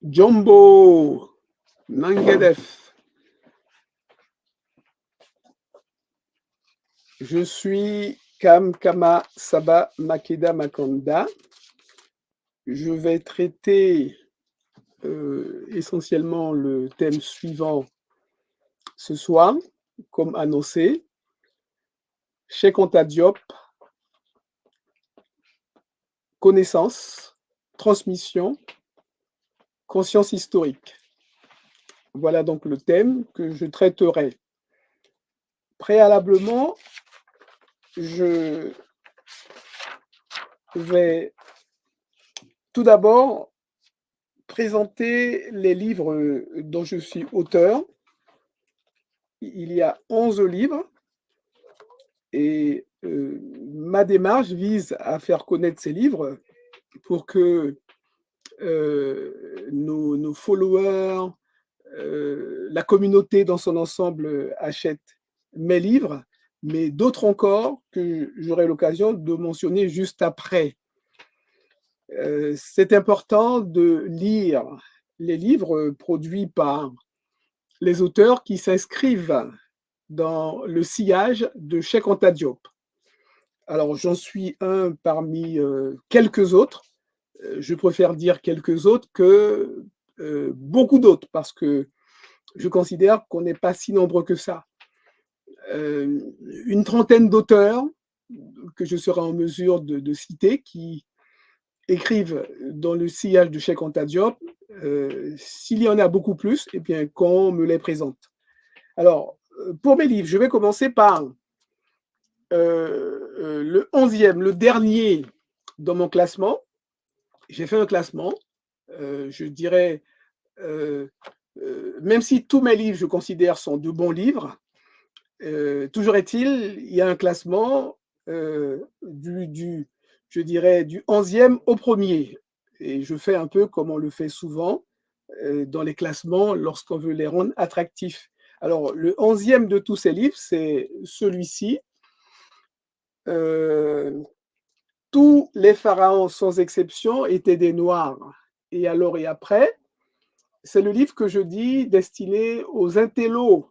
Jumbo Nangedef. Je suis Kam Kama Saba Makeda Makanda. Je vais traiter essentiellement le thème suivant ce soir, comme annoncé. Cheikh Anta Diop, connaissance, transmission, conscience historique. Voilà donc le thème que je traiterai. Préalablement, je vais tout d'abord présenter les livres dont je suis auteur. Il y a 11 livres et ma démarche vise à faire connaître ces livres pour que nos followers, la communauté dans son ensemble achètent mes livres, mais d'autres encore que j'aurai l'occasion de mentionner juste après. C'est important de lire les livres produits par les auteurs qui s'inscrivent dans le sillage de Cheikh Anta Diop. Alors, j'en suis un parmi quelques autres. Je préfère dire quelques autres que beaucoup d'autres, parce que je considère qu'on n'est pas si nombreux que ça. Une trentaine d'auteurs que je serai en mesure de citer qui écrivent dans le sillage de Cheikh Anta Diop. S'il y en a beaucoup plus, eh bien, qu'on me les présente. Alors, pour mes livres, je vais commencer par le 11e, le dernier dans mon classement. J'ai fait un classement, je dirais, même si tous mes livres, je considère, sont de bons livres, toujours est-il, il y a un classement je dirais, du 11e au premier. Et je fais un peu comme on le fait souvent dans les classements lorsqu'on veut les rendre attractifs. Alors, le 11e de tous ces livres, c'est celui-ci. Tous les pharaons, sans exception, étaient des Noirs. Et alors et après, c'est le livre que je dis destiné aux intellos,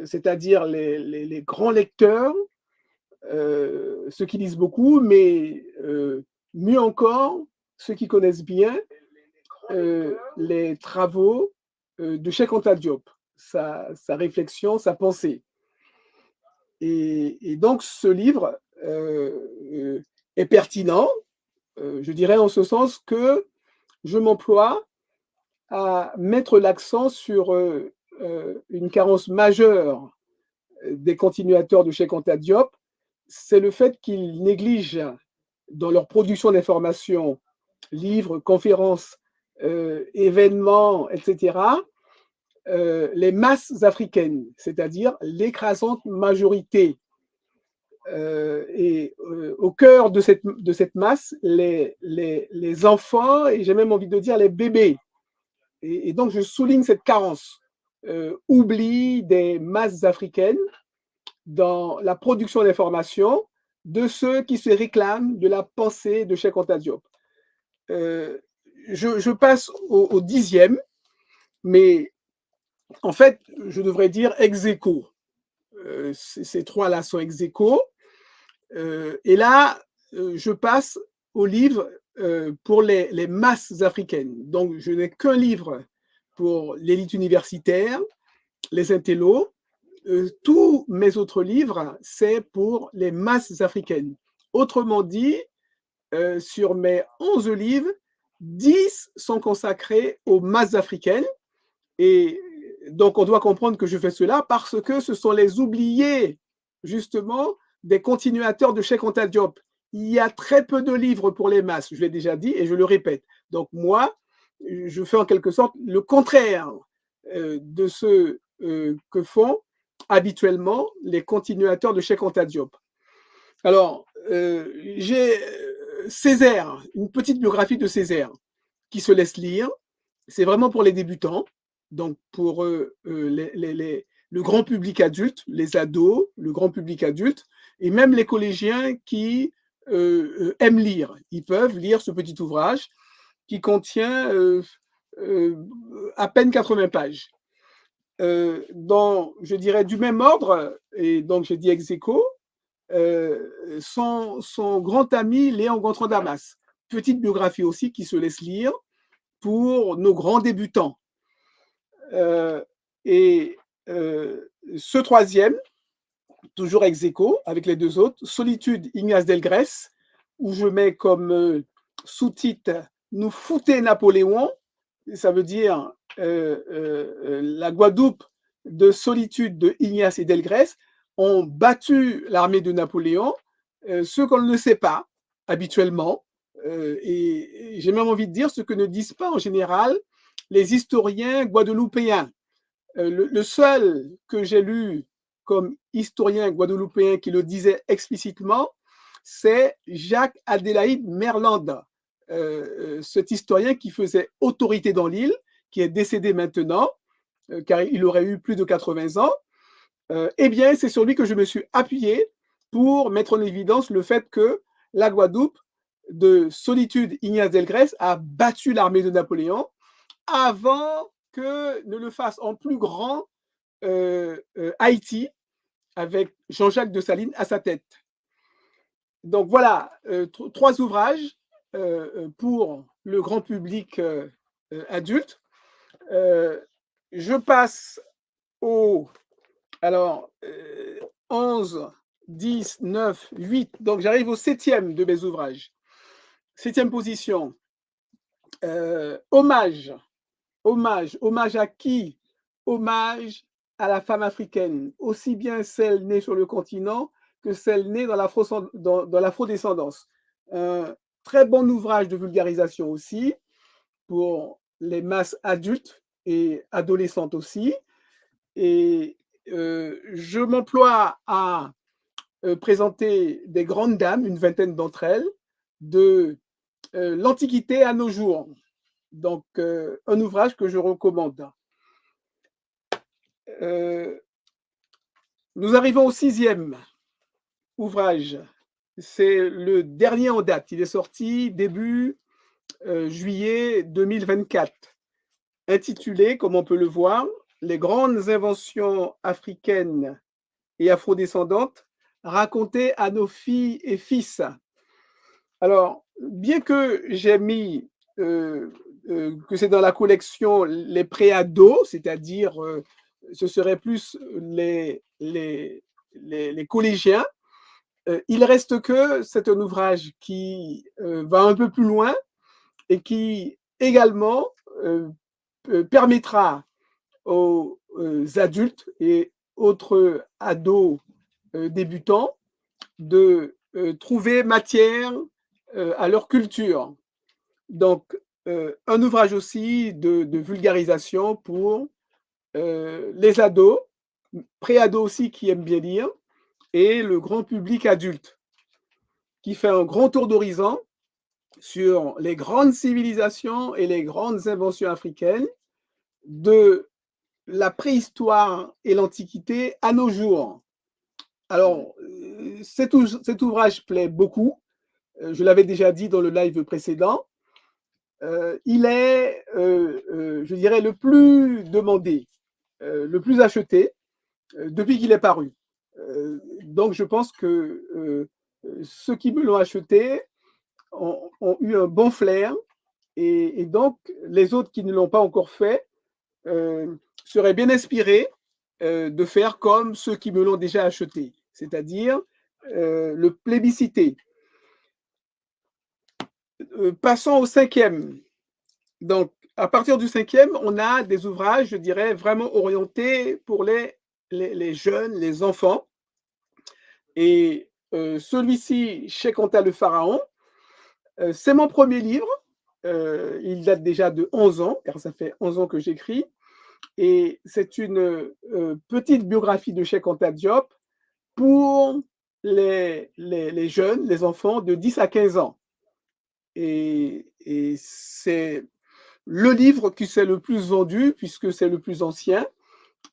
c'est-à-dire les grands lecteurs, ceux qui lisent beaucoup, mais mieux encore, ceux qui connaissent bien les travaux de Cheikh Anta Diop, sa réflexion, sa pensée. Et donc, ce livre est pertinent, je dirais en ce sens que je m'emploie à mettre l'accent sur une carence majeure des continuateurs de Cheikh Anta Diop, c'est le fait qu'ils négligent dans leur production d'informations, livres, conférences, événements, etc., les masses africaines, c'est-à-dire l'écrasante majorité. Et au cœur de cette masse, les enfants, et j'ai même envie de dire les bébés. Et donc, je souligne cette carence, oubli des masses africaines dans la production d'informations de ceux qui se réclament de la pensée de Cheikh Anta Diop. Je passe au 10e, mais en fait, je devrais dire ex aequo. Ces trois-là sont ex aequo. Et là, je passe au livre pour les masses africaines. Donc, je n'ai qu'un livre pour l'élite universitaire, les intellos. Tous mes autres livres, c'est pour les masses africaines. Autrement dit, sur mes 11 livres, 10 sont consacrés aux masses africaines. Et donc, on doit comprendre que je fais cela parce que ce sont les oubliés, justement, des continuateurs de Cheikh Anta Diop. Il y a très peu de livres pour les masses, je l'ai déjà dit et je le répète. Donc, moi, je fais en quelque sorte le contraire de ce que font habituellement les continuateurs de Cheikh Anta Diop. Alors, j'ai Césaire, une petite biographie de Césaire qui se laisse lire. C'est vraiment pour les débutants, donc pour le grand public adulte, les ados, le grand public adulte, et même les collégiens qui aiment lire. Ils peuvent lire ce petit ouvrage. qui contient à peine 80 pages. Dans, je dirais, du même ordre, et donc j'ai dit ex aequo, son grand ami Léon Gontran Damas. Petite biographie aussi qui se laisse lire pour nos grands débutants. Et ce troisième, toujours ex aequo avec les deux autres, Solitude, Ignace Delgrès, où je mets comme sous-titre Nous foutez Napoléon, ça veut dire la Guadeloupe de Solitude de Ignace et Delgrès ont battu l'armée de Napoléon, ce qu'on ne sait pas habituellement, et j'ai même envie de dire ce que ne disent pas en général les historiens guadeloupéens. Le seul que j'ai lu comme historien guadeloupéen qui le disait explicitement, c'est Jacques Adélaïde Merland, cet historien qui faisait autorité dans l'île, qui est décédé maintenant, car il aurait eu plus de 80 ans. Eh bien, c'est sur lui que je me suis appuyé pour mettre en évidence le fait que la Guadeloupe de Solitude Ignace Delgrès a battu l'armée de Napoléon avant que ne le fasse en plus grand Haïti, avec Jean-Jacques Dessalines à sa tête. Donc voilà, 3 ouvrages pour le grand public adulte. Je passe au 11, 10, 9, 8, donc j'arrive au 7e de mes ouvrages. 7e position. Hommage à qui? Hommage à la femme africaine, aussi bien celle née sur le continent que celle née dans l'afrodescendance. Un très bon ouvrage de vulgarisation aussi pour les masses adultes et adolescentes aussi. Et je m'emploie à présenter des grandes dames, une vingtaine d'entre elles, de l'Antiquité à nos jours. Donc, un ouvrage que je recommande. Nous arrivons au 6e ouvrage. C'est le dernier en date. Il est sorti début juillet 2024, intitulé, comme on peut le voir, Les grandes inventions africaines et afrodescendantes racontées à nos filles et fils. Alors, bien que j'ai mis que c'est dans la collection les préados, c'est-à-dire ce serait plus les collégiens, il reste que c'est un ouvrage qui va un peu plus loin et qui également permettra aux adultes et autres ados débutants de trouver matière à leur culture. Donc, un ouvrage aussi de vulgarisation pour les ados, pré-ados aussi qui aiment bien lire, et le grand public adulte, qui fait un grand tour d'horizon sur les grandes civilisations et les grandes inventions africaines de la préhistoire et l'Antiquité à nos jours. Alors, cet ouvrage plaît beaucoup. Je l'avais déjà dit dans le live précédent. Il est, je dirais, le plus demandé, le plus acheté depuis qu'il est paru. Donc, je pense que ceux qui me l'ont acheté ont eu un bon flair et donc les autres qui ne l'ont pas encore fait seraient bien inspirés de faire comme ceux qui me l'ont déjà acheté, c'est-à-dire le plébisciter. Passons au 5e. Donc, à partir du 5e, on a des ouvrages, je dirais, vraiment orientés pour les jeunes, les enfants. Et celui-ci, Cheikh Anta le Pharaon, c'est mon premier livre. Il date déjà de 11 ans, car ça fait 11 ans que j'écris. Et c'est une petite biographie de Cheikh Anta Diop pour les jeunes, les enfants de 10 à 15 ans. Et c'est le livre qui s'est le plus vendu, puisque c'est le plus ancien.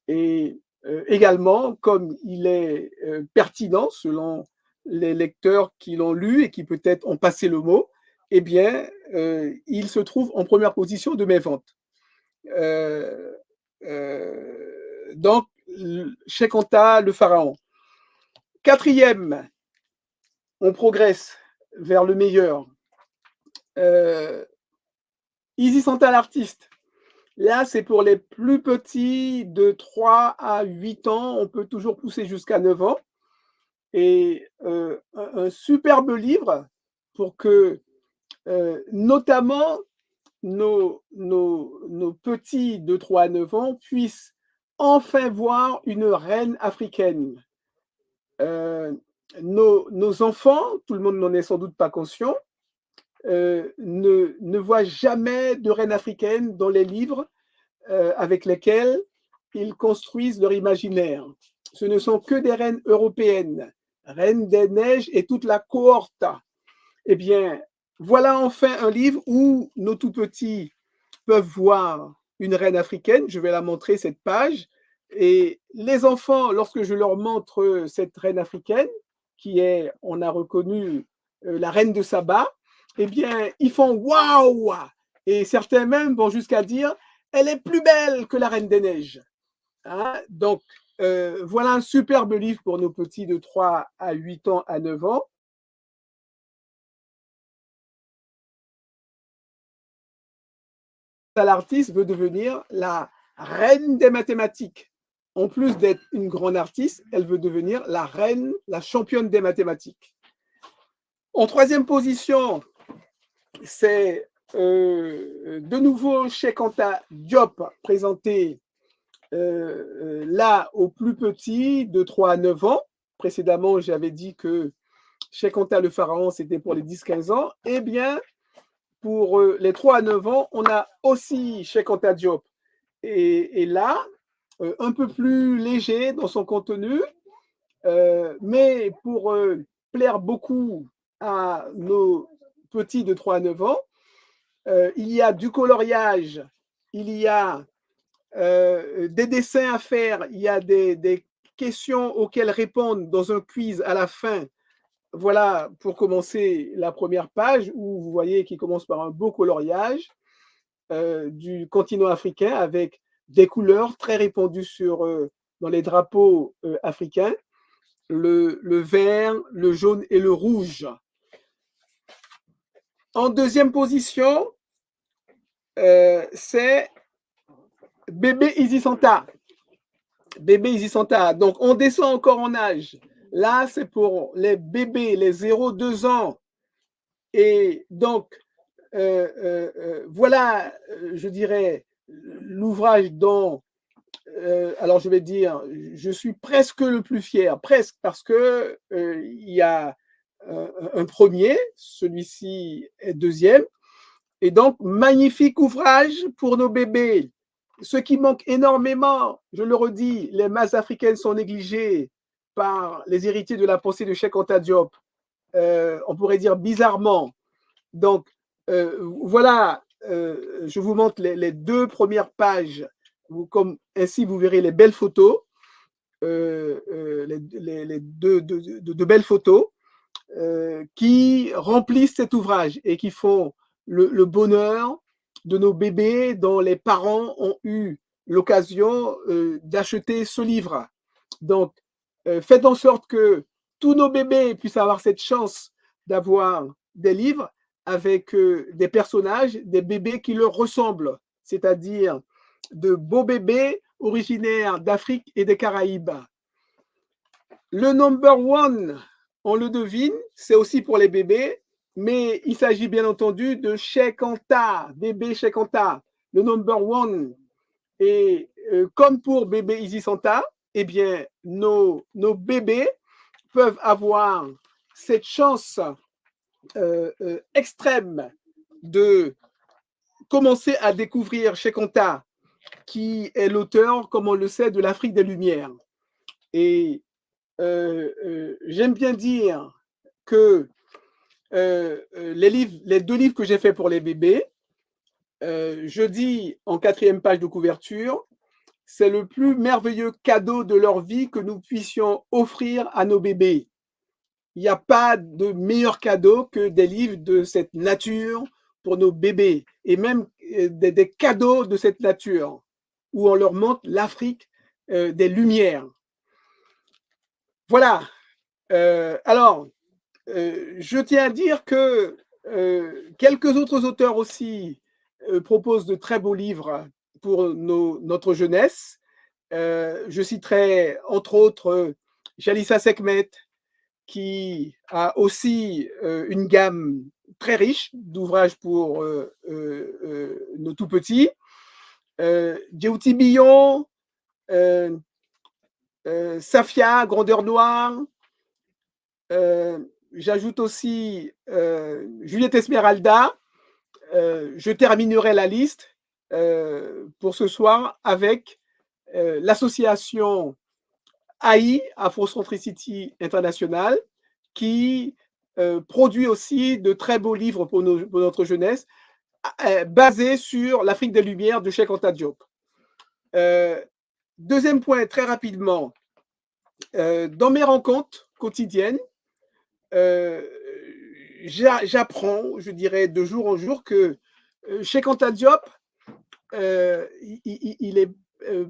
Et également, comme il est pertinent selon les lecteurs qui l'ont lu et qui peut-être ont passé le mot, eh bien, il se trouve en première position de mes ventes. Donc, Cheikh Anta, le pharaon. Quatrième, on progresse vers le meilleur. Isis Anta, l'artiste. Là, c'est pour les plus petits de 3 à 8 ans. On peut toujours pousser jusqu'à 9 ans. Et un superbe livre pour que, notamment, nos petits de 3 à 9 ans puissent enfin voir une reine africaine. Nos enfants, tout le monde n'en est sans doute pas conscient, ne voient jamais de reine africaine dans les livres avec lesquels ils construisent leur imaginaire. Ce ne sont que des reines européennes, Reine des Neiges et toute la cohorte. Eh bien, voilà enfin un livre où nos tout petits peuvent voir une reine africaine. Je vais la montrer, cette page. Et les enfants, lorsque je leur montre cette reine africaine, qui est, on a reconnu, la reine de Saba, eh bien, ils font waouh! Et certains même vont jusqu'à dire, elle est plus belle que la Reine des Neiges. Hein? Donc, voilà un superbe livre pour nos petits de 3 à 8 ans à 9 ans. L'artiste veut devenir la reine des mathématiques. En plus d'être une grande artiste, elle veut devenir la reine, la championne des mathématiques. En troisième position, c'est de nouveau Cheikh Anta Diop, présenté là aux plus petits de 3 à 9 ans. Précédemment, j'avais dit que Cheikh Anta le pharaon, c'était pour les 10-15 ans. Eh bien, pour les 3 à 9 ans, on a aussi Cheikh Anta Diop. Et là, un peu plus léger dans son contenu, mais pour plaire beaucoup à nos petits de 3 à 9 ans, il y a du coloriage, il y a des dessins à faire, il y a des questions auxquelles répondre dans un quiz à la fin. Voilà, pour commencer, la première page, où vous voyez qu'il commence par un beau coloriage du continent africain avec des couleurs très répandues dans les drapeaux africains, le vert, le jaune et le rouge. En deuxième position, c'est Bébé Isis Anta. Bébé Isis Anta. Donc, on descend encore en âge. Là, c'est pour les bébés, les 0-2 ans. Et donc, voilà, je dirais, l'ouvrage dont, alors je vais dire, je suis presque le plus fier, presque, parce que il y a un premier, celui-ci est deuxième. Et donc, magnifique ouvrage pour nos bébés. Ce qui manque énormément, je le redis, les masses africaines sont négligées par les héritiers de la pensée de Cheikh Anta Diop. On pourrait dire bizarrement. Donc, voilà, je vous montre les 2 premières pages. Ainsi, vous verrez les belles photos, les de belles photos qui remplissent cet ouvrage et qui font le bonheur de nos bébés dont les parents ont eu l'occasion d'acheter ce livre. Donc, faites en sorte que tous nos bébés puissent avoir cette chance d'avoir des livres avec des personnages, des bébés qui leur ressemblent, c'est-à-dire de beaux bébés originaires d'Afrique et des Caraïbes. Le number one, on le devine, c'est aussi pour les bébés, mais il s'agit bien entendu de Cheikh Anta, bébé Cheikh Anta, le number one. Et comme pour bébé Isis Anta, eh bien, nos bébés peuvent avoir cette chance extrême de commencer à découvrir Cheikh Anta, qui est l'auteur, comme on le sait, de l'Afrique des Lumières. Et j'aime bien dire que les 2 livres que j'ai faits pour les bébés, je dis en 4e page de couverture, c'est le plus merveilleux cadeau de leur vie que nous puissions offrir à nos bébés. Il n'y a pas de meilleur cadeau que des livres de cette nature pour nos bébés et même des cadeaux de cette nature où on leur montre l'Afrique des Lumières. Voilà. Alors, je tiens à dire que quelques autres auteurs aussi proposent de très beaux livres pour notre jeunesse. Je citerai entre autres Jalissa Sekhmet, qui a aussi une gamme très riche d'ouvrages pour nos tout petits. Djewti Billon, Safia, Grandeur Noire. J'ajoute aussi Juliette Esmeralda. Je terminerai la liste pour ce soir avec l'association AI, Afrocentricity International, qui produit aussi de très beaux livres pour notre jeunesse, basés sur l'Afrique des Lumières de Cheikh Anta Diop. Deuxième point, très rapidement, dans mes rencontres quotidiennes, j'apprends, je dirais, de jour en jour que Cheikh Anta Diop, il est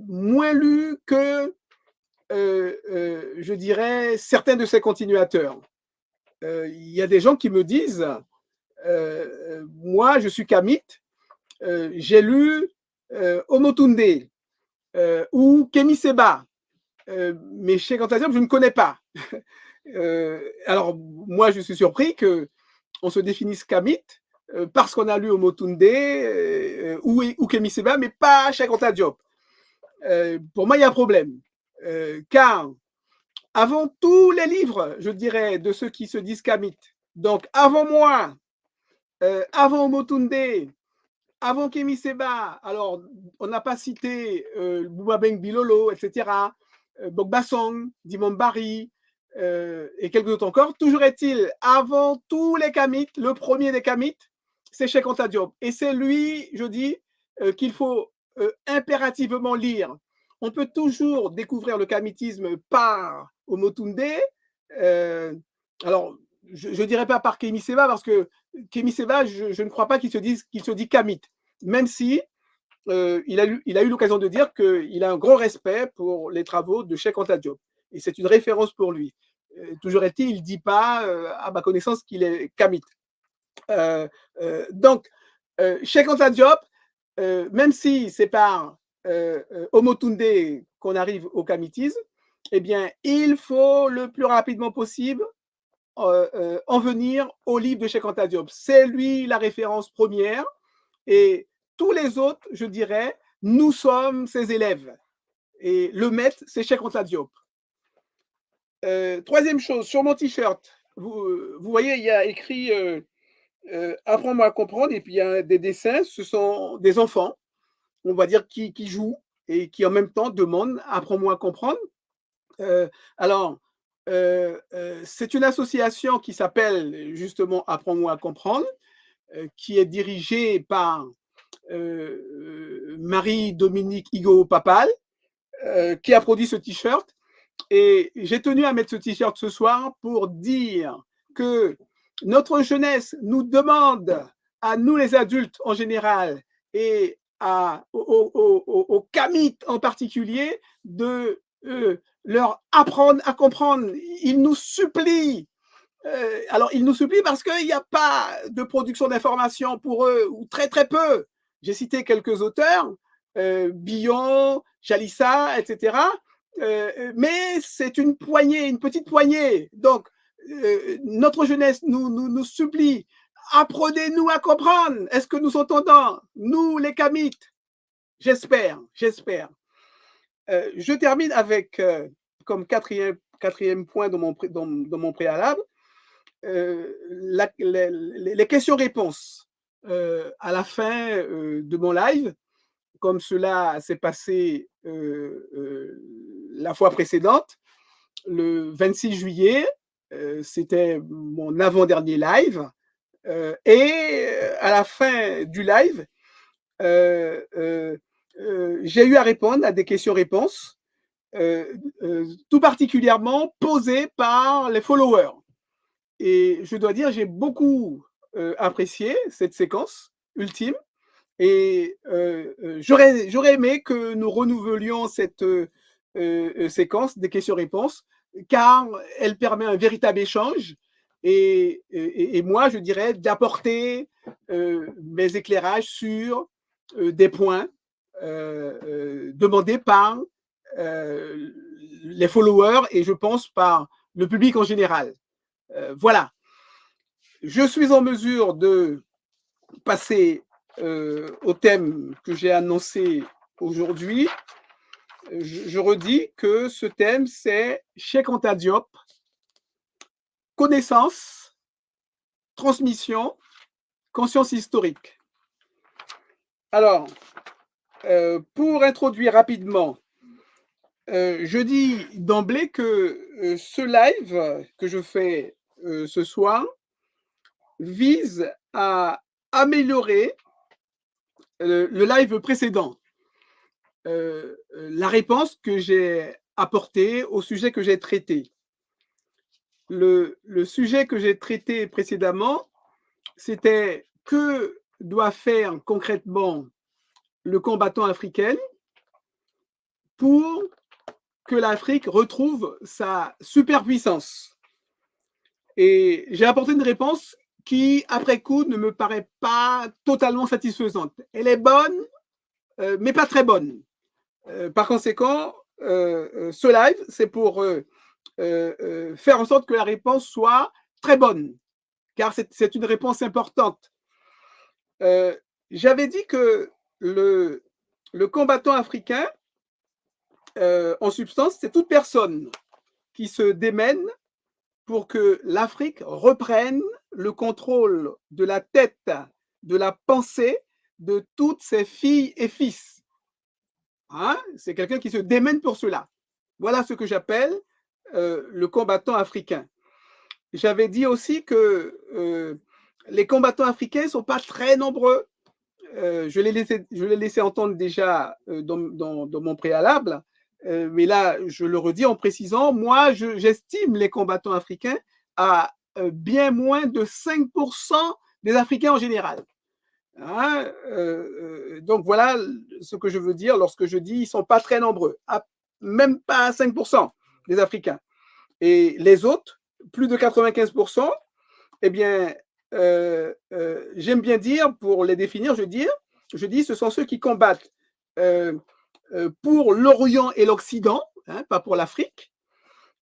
moins lu que, je dirais, certains de ses continuateurs. Il y a des gens qui me disent, moi, je suis kamite, j'ai lu Omotunde ou Kemi Seba, mais Cheikh Anta Diop, je ne connais pas. Alors, moi, je suis surpris qu'on se définisse kamite parce qu'on a lu Omotunde ou Kemi Seba, mais pas Cheikh Anta Diop. Pour moi, il y a un problème. Car avant tous les livres, je dirais, de ceux qui se disent kamites, donc avant moi, avant Omotunde, avant Kemi Seba, alors on n'a pas cité Boubabeng Bilolo, etc., Bokbassong, Dimon Barry, et quelques autres encore. Toujours est-il, avant tous les kamites, le premier des kamites, c'est Cheikh Anta Diop. Et c'est lui, je dis, qu'il faut impérativement lire. On peut toujours découvrir le kamitisme par Omotunde. Alors, je ne dirais pas par Kemi Seba, parce que Kemi Seba, je ne crois pas qu'il se dit kamite, même si il a eu l'occasion de dire qu'il a un grand respect pour les travaux de Cheikh Anta Diop. Et c'est une référence pour lui. Toujours est-il, il ne dit pas, à ma connaissance, qu'il est kamite. Donc, Cheikh Anta Diop, même si c'est par Omotunde qu'on arrive au kamitisme, eh bien, il faut le plus rapidement possible en venir au livre de Cheikh Anta Diop. C'est lui la référence première, et tous les autres, je dirais, nous sommes ses élèves. Et le maître, c'est Cheikh Anta Diop. Troisième chose, sur mon t-shirt, vous voyez, il y a écrit Apprends-moi à comprendre, et puis il y a des dessins, ce sont des enfants, on va dire, qui jouent et qui en même temps demandent Apprends-moi à comprendre. Alors, c'est une association qui s'appelle justement Apprends-moi à comprendre, qui est dirigée par Marie-Dominique Higo-Papal, qui a produit ce t-shirt. Et j'ai tenu à mettre ce t-shirt ce soir pour dire que notre jeunesse nous demande, à nous les adultes en général, et aux kamites en particulier, de leur apprendre à comprendre. Ils nous supplient. Alors, ils nous supplient parce qu'il n'y a pas de production d'informations pour eux, ou très très peu. J'ai cité quelques auteurs, Billon, Jalissa, etc. Mais c'est une poignée, une petite poignée. Donc, notre jeunesse nous supplie. Apprenez-nous à comprendre. Est-ce que nous entendons, nous les kamites? J'espère. Je termine avec, comme quatrième point dans mon préalable, les questions-réponses à la fin de mon live, comme cela s'est passé la fois précédente, le 26 juillet, c'était mon avant-dernier live, et à la fin du live, j'ai eu à répondre à des questions-réponses, tout particulièrement posées par les followers. Et je dois dire, j'ai beaucoup apprécié cette séquence ultime et j'aurais aimé que nous renouvelions cette séquence des questions-réponses car elle permet un véritable échange et moi, je dirais d'apporter mes éclairages sur des points demandés par les followers et je pense par le public en général. Voilà. Je suis en mesure de passer au thème que j'ai annoncé aujourd'hui. Je redis que ce thème, c'est Cheikh Anta Diop, connaissance, transmission, conscience historique. Alors, pour introduire rapidement, je dis d'emblée que ce live que je fais ce soir vise à améliorer le live précédent, la réponse que j'ai apportée au sujet que j'ai traité. Le sujet que j'ai traité précédemment, c'était que doit faire concrètement le combattant africain pour que l'Afrique retrouve sa superpuissance. Et j'ai apporté une réponse qui, après coup, ne me paraît pas totalement satisfaisante. Elle est bonne, mais pas très bonne. Par conséquent, ce live, c'est pour faire en sorte que la réponse soit très bonne, car c'est une réponse importante. J'avais dit que le combattant africain, en substance, c'est toute personne qui se démène pour que l'Afrique reprenne le contrôle de la tête, de la pensée de toutes ses filles et fils. Hein? C'est quelqu'un qui se démène pour cela. Voilà ce que j'appelle le combattant africain. J'avais dit aussi que les combattants africains ne sont pas très nombreux. Je l'ai laissé entendre déjà dans mon préalable, mais là, je le redis en précisant, moi, j'estime les combattants africains à bien moins de 5% des Africains en général. Hein, donc voilà ce que je veux dire lorsque je dis ils ne sont pas très nombreux, même pas à 5% des Africains. Et les autres, plus de 95%, eh bien, j'aime bien dire, pour les définir, je dis ce sont ceux qui combattent pour l'Orient et l'Occident, hein, pas pour l'Afrique,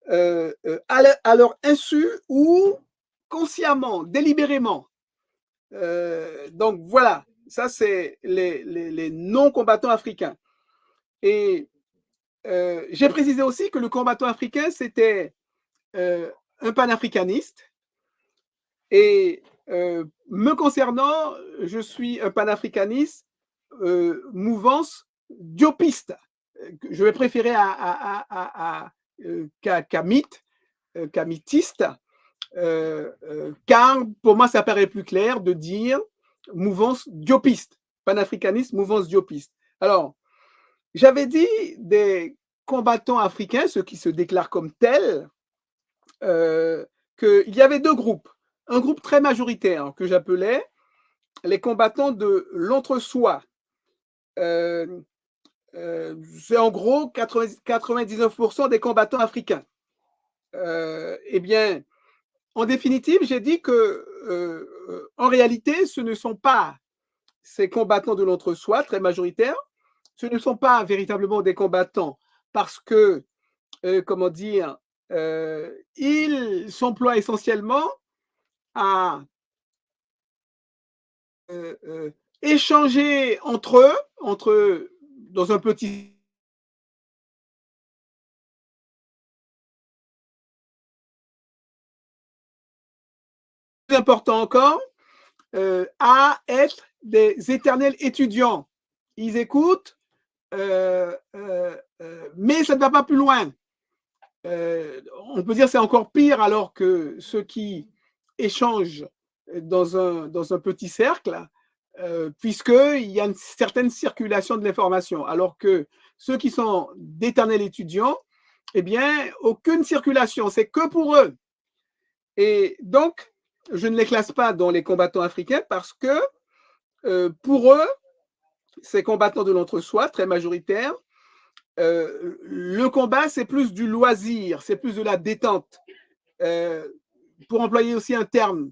à leur insu ou consciemment, délibérément. Donc voilà, ça c'est les non-combattants africains. Et j'ai précisé aussi que le combattant africain, c'était un panafricaniste. Et me concernant, je suis un panafricaniste mouvance diopiste. Je vais préférer qu'à mythe, qu'à mythiste, car pour moi, ça paraît plus clair de dire mouvance diopiste, panafricaniste, mouvance diopiste. Alors, j'avais dit des combattants africains, ceux qui se déclarent comme tels, qu'il y avait deux groupes. Un groupe très majoritaire que j'appelais les combattants de l'entre-soi. C'est en gros 99% des combattants africains. Eh bien, en définitive, j'ai dit que, en réalité, ce ne sont pas ces combattants de l'entre-soi très majoritaires, ce ne sont pas véritablement des combattants parce que, comment dire, ils s'emploient essentiellement à échanger entre eux, dans un petit plus important encore, à être des éternels étudiants. Ils écoutent, mais ça ne va pas plus loin. On peut dire que c'est encore pire alors que ceux qui échangent dans un petit cercle, puisqu'il y a une certaine circulation de l'information, alors que ceux qui sont d'éternels étudiants, eh bien, aucune circulation, c'est que pour eux. Et donc, je ne les classe pas dans les combattants africains parce que pour eux, ces combattants de l'entre-soi, très majoritaires, le combat, c'est plus du loisir, c'est plus de la détente. Pour employer aussi un terme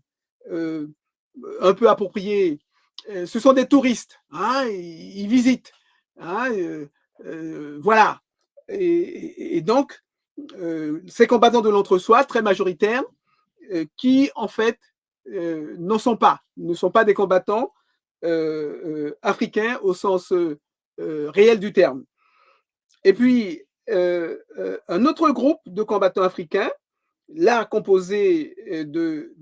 un peu approprié, ce sont des touristes, hein, ils visitent. Hein, voilà. Et donc, ces combattants de l'entre-soi, très majoritaires, qui en fait ne sont pas des combattants africains au sens réel du terme. Et puis, un autre groupe de combattants africains, là composé de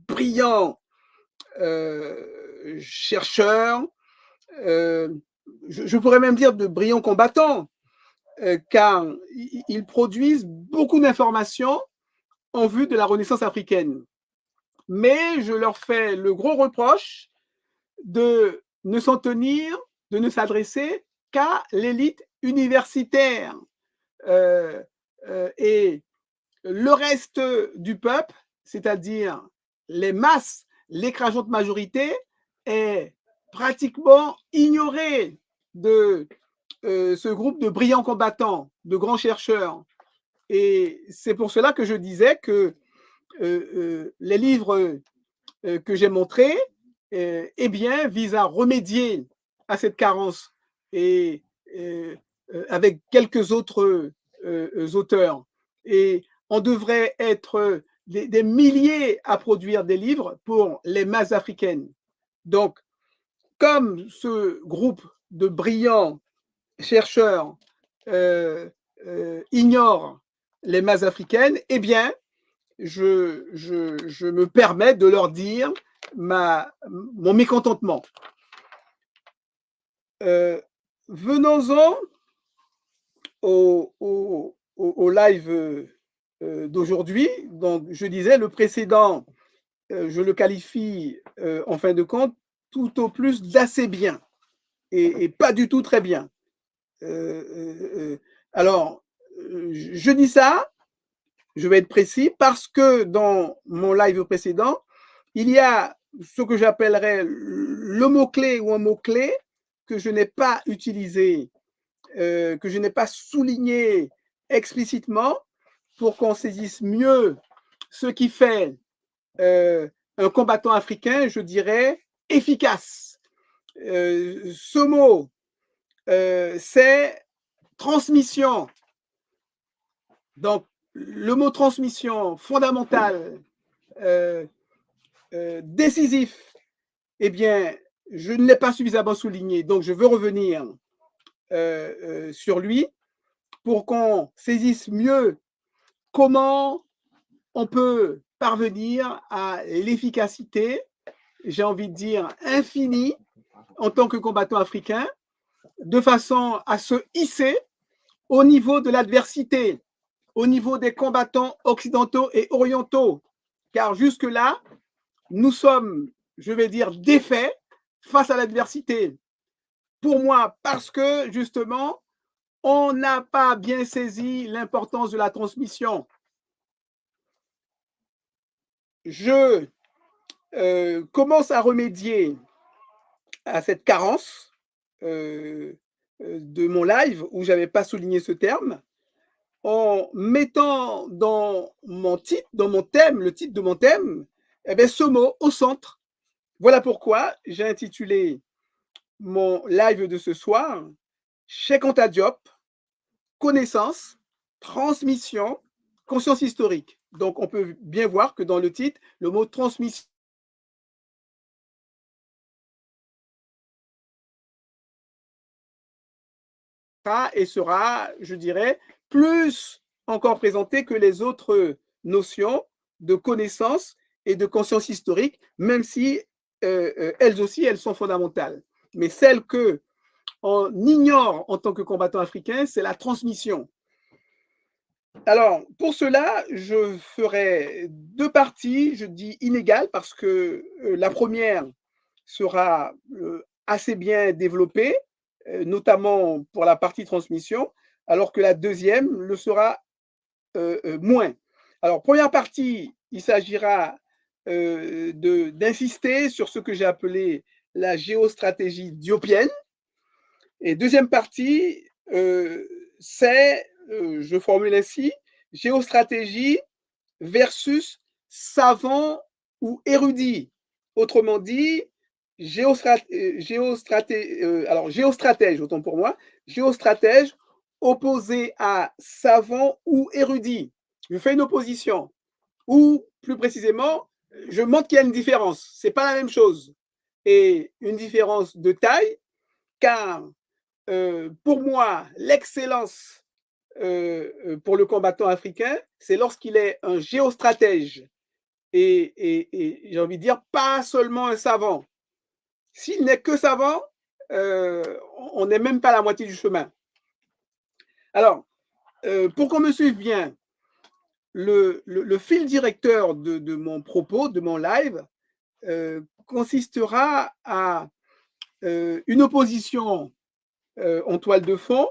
brillants chercheurs, je pourrais même dire de brillants combattants, car ils produisent beaucoup d'informations en vue de la Renaissance africaine. Mais je leur fais le gros reproche de ne s'en tenir, de ne s'adresser qu'à l'élite universitaire. Et le reste du peuple, c'est-à-dire les masses, l'écrasante majorité, est pratiquement ignorée de ce groupe de brillants combattants, de grands chercheurs. Et c'est pour cela que je disais que les livres que j'ai montrés eh bien, visent à remédier à cette carence et avec quelques autres auteurs. Et on devrait être des milliers à produire des livres pour les masses africaines. Donc, comme ce groupe de brillants chercheurs ignore les masses africaines, eh bien, je me permets de leur dire mon mécontentement. Venons-en au live d'aujourd'hui. Donc, je disais, le précédent, je le qualifie en fin de compte tout au plus d'assez bien et pas du tout très bien. Alors, je dis ça, je vais être précis, parce que dans mon live précédent, il y a ce que j'appellerais le mot-clé ou un mot-clé que je n'ai pas utilisé, que je n'ai pas souligné explicitement pour qu'on saisisse mieux ce qui fait un combattant africain, je dirais, efficace. Ce mot, c'est transmission. Donc, le mot transmission fondamental, décisif, eh bien, je ne l'ai pas suffisamment souligné, donc je veux revenir sur lui pour qu'on saisisse mieux comment on peut parvenir à l'efficacité, j'ai envie de dire infinie, en tant que combattant africain, de façon à se hisser au niveau de l'adversité, au niveau des combattants occidentaux et orientaux, car jusque-là, nous sommes, je vais dire, défaits face à l'adversité. Pour moi, parce que, justement, on n'a pas bien saisi l'importance de la transmission. Je commence à remédier à cette carence de mon live où je n'avais pas souligné ce terme, en mettant dans mon titre, dans mon thème, le titre de mon thème, eh bien, ce mot au centre. Voilà pourquoi j'ai intitulé mon live de ce soir Cheikh Anta Diop, connaissance, transmission, conscience historique. Donc, on peut bien voir que dans le titre, le mot transmission et sera, je dirais, plus encore présenté que les autres notions de connaissance et de conscience historique, même si elles aussi, elles sont fondamentales. Mais celle que on ignore en tant que combattant africain, c'est la transmission. Alors, pour cela, je ferai deux parties, je dis inégales, parce que la première sera assez bien développée, notamment pour la partie transmission, alors que la deuxième le sera moins. Alors, première partie, il s'agira d'insister sur ce que j'ai appelé la géostratégie diopienne. Et deuxième partie, c'est, je formule ainsi, géostratégie versus savant ou érudit. Autrement dit, géostratège, autant pour moi, géostratège opposé à savant ou érudit. Je fais une opposition. Ou, plus précisément, je montre qu'il y a une différence. Ce n'est pas la même chose. Et une différence de taille, car pour moi, l'excellence pour le combattant africain, c'est lorsqu'il est un géostratège et j'ai envie de dire pas seulement un savant. S'il n'est que savant, on n'est même pas à la moitié du chemin. Alors, pour qu'on me suive bien, le fil directeur de mon propos, de mon live, consistera à une opposition en toile de fond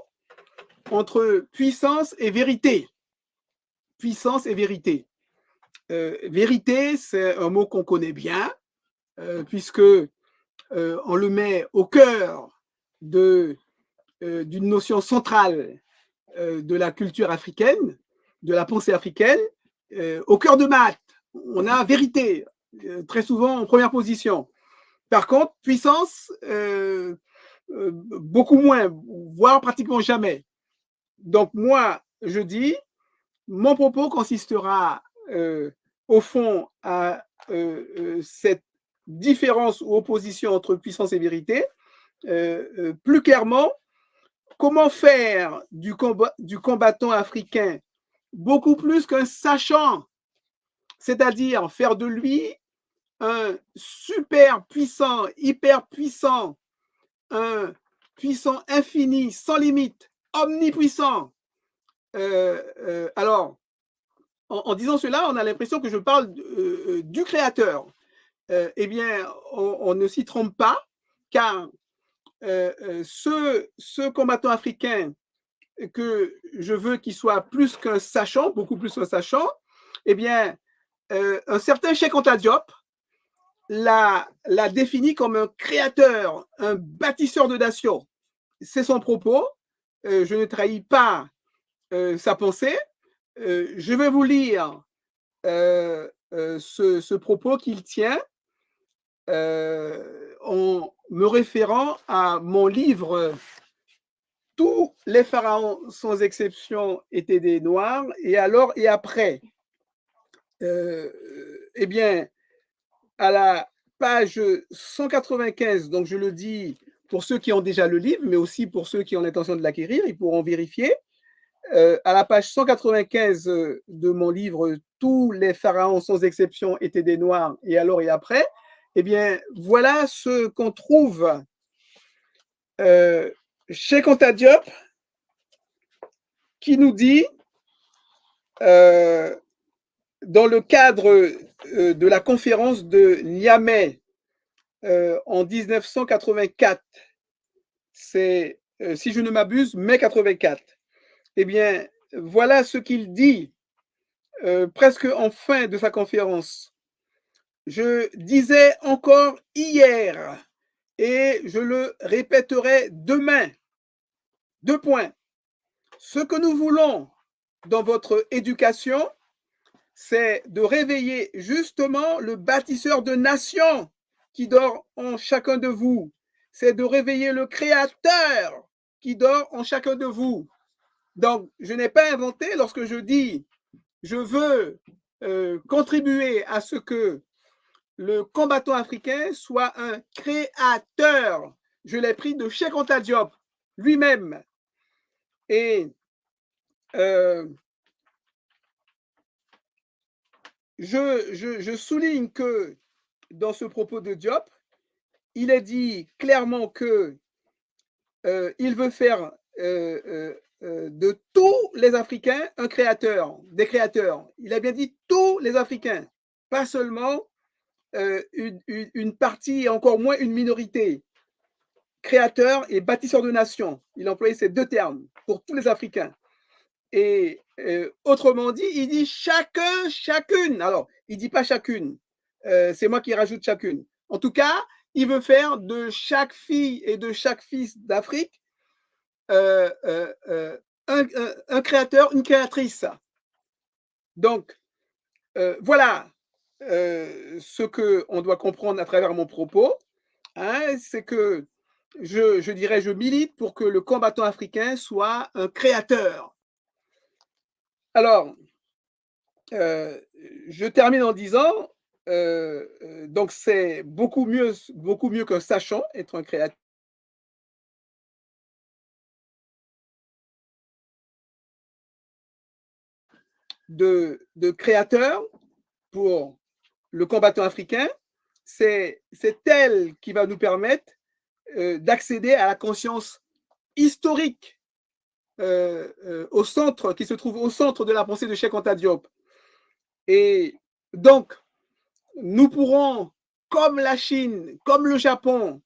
entre puissance et vérité. Puissance et vérité. Vérité, c'est un mot qu'on connaît bien, puisque on le met au cœur d'une notion centrale de la culture africaine, de la pensée africaine, au cœur de maths. On a vérité, très souvent en première position. Par contre, puissance, beaucoup moins, voire pratiquement jamais. Donc moi, je dis, mon propos consistera au fond à cette différence ou opposition entre puissance et vérité. Plus clairement, comment faire du combattant africain beaucoup plus qu'un sachant, c'est-à-dire faire de lui un super puissant, hyper puissant, un puissant infini, sans limite, omnipuissant. Alors, en disant cela, on a l'impression que je parle du créateur. Eh bien, on ne s'y trompe pas, car ce combattant africain que je veux qu'il soit plus qu'un sachant, beaucoup plus qu'un sachant, eh bien, un certain Cheikh Anta Diop l'a défini comme un créateur, un bâtisseur de nations. C'est son propos. Je ne trahis pas sa pensée. Je vais vous lire ce propos qu'il tient en me référant à mon livre Tous les pharaons, sans exception, étaient des Noirs, et alors et après. Eh bien, à la page 195, donc je le dis pour ceux qui ont déjà le livre, mais aussi pour ceux qui ont l'intention de l'acquérir, ils pourront vérifier. À la page 195 de mon livre Tous les pharaons, sans exception, étaient des Noirs, et alors et après, eh bien, voilà ce qu'on trouve chez Anta Diop, qui nous dit, dans le cadre de la conférence de Niamey en 1984, c'est, si je ne m'abuse, mai 84, eh bien, voilà ce qu'il dit presque en fin de sa conférence. Je disais encore hier, et je le répéterai demain, 2 points. Ce que nous voulons dans votre éducation, c'est de réveiller justement le bâtisseur de nations qui dort en chacun de vous. C'est de réveiller le créateur qui dort en chacun de vous. Donc, je n'ai pas inventé lorsque je dis je veux contribuer à ce que le combattant africain soit un créateur. Je l'ai pris de Cheikh Anta Diop lui-même. Et je souligne que dans ce propos de Diop, il est dit clairement que il veut faire de tous les Africains un créateur, des créateurs. Il a bien dit tous les Africains, pas seulement une partie et encore moins une minorité. Créateur et bâtisseur de nations. Il a employé ces 2 termes pour tous les Africains. Et autrement dit, il dit chacun, chacune. Alors, il ne dit pas chacune, c'est moi qui rajoute chacune. En tout cas, il veut faire de chaque fille et de chaque fils d'Afrique un créateur, une créatrice. Donc, voilà ce qu'on doit comprendre à travers mon propos, hein, c'est que je dirais, je milite pour que le combattant africain soit un créateur. Alors, je termine en disant, donc c'est beaucoup mieux qu'un sachant, être un créateur. De créateur pour le combattant africain, c'est elle qui va nous permettre d'accéder à la conscience historique au centre, qui se trouve au centre de la pensée de Cheikh Anta Diop. Et donc, nous pourrons, comme la Chine, comme le Japon,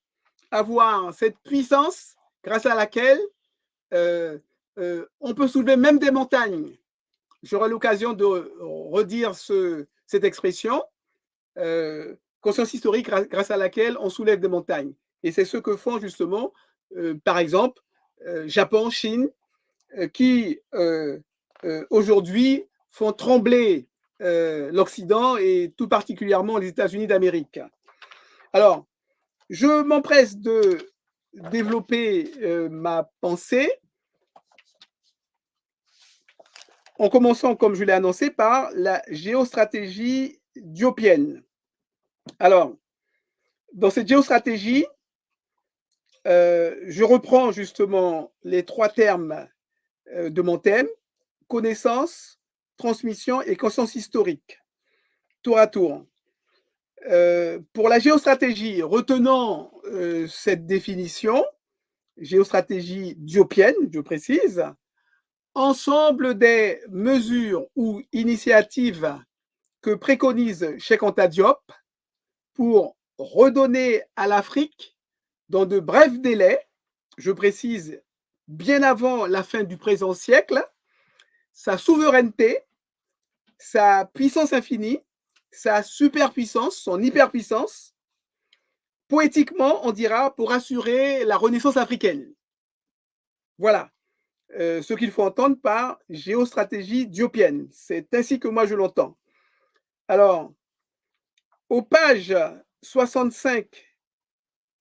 avoir cette puissance grâce à laquelle on peut soulever même des montagnes. J'aurai l'occasion de redire cette expression, conscience historique grâce à laquelle on soulève des montagnes. Et c'est ce que font justement, par exemple, Japon, Chine, qui aujourd'hui font trembler l'Occident et tout particulièrement les États-Unis d'Amérique. Alors, je m'empresse de développer ma pensée en commençant, comme je l'ai annoncé, par la géostratégie diopienne. Alors, dans cette géostratégie, je reprends justement les 3 termes de mon thème, connaissance, transmission et conscience historique, tour à tour. Pour la géostratégie, retenons cette définition, géostratégie diopienne, je précise, ensemble des mesures ou initiatives que préconise Cheikh Anta Diop pour redonner à l'Afrique, dans de brefs délais, je précise bien avant la fin du présent siècle, sa souveraineté, sa puissance infinie, sa superpuissance, son hyperpuissance, poétiquement, on dira, pour assurer la renaissance africaine. Voilà ce qu'il faut entendre par géostratégie diopienne. C'est ainsi que moi je l'entends. Alors, aux pages 65,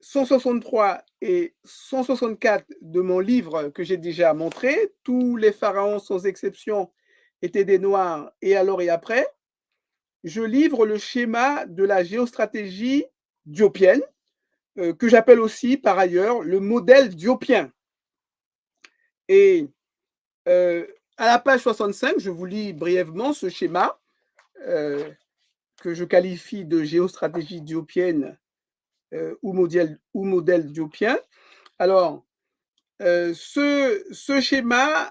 163 et 164 de mon livre que j'ai déjà montré, tous les pharaons sans exception étaient des Noirs et alors et après, je livre le schéma de la géostratégie diopienne, que j'appelle aussi par ailleurs le modèle diopien. Et à la page 65, je vous lis brièvement ce schéma que je qualifie de géostratégie diopienne ou modèle diopien. Alors, ce schéma,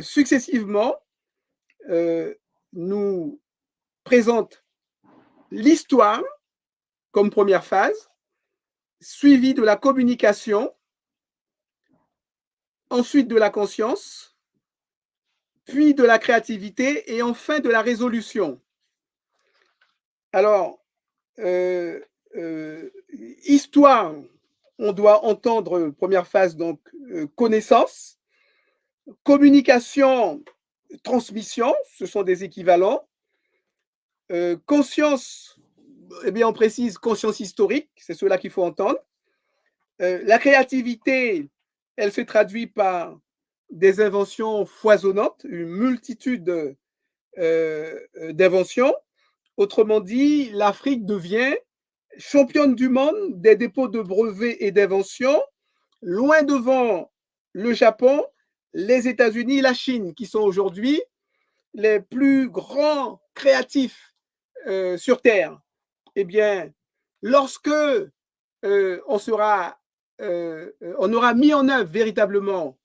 successivement, nous présente l'histoire comme première phase, suivie de la communication, ensuite de la conscience, puis de la créativité et enfin de la résolution. Alors, histoire, on doit entendre, première phase, donc connaissance, communication, transmission, ce sont des équivalents. Conscience, eh bien, on précise conscience historique, c'est cela qu'il faut entendre. La créativité, elle se traduit par des inventions foisonnantes, une multitude d'inventions. Autrement dit, l'Afrique devient championne du monde des dépôts de brevets et d'inventions, loin devant le Japon, les États-Unis et la Chine, qui sont aujourd'hui les plus grands créatifs sur Terre. Eh bien, lorsque on aura mis en œuvre véritablement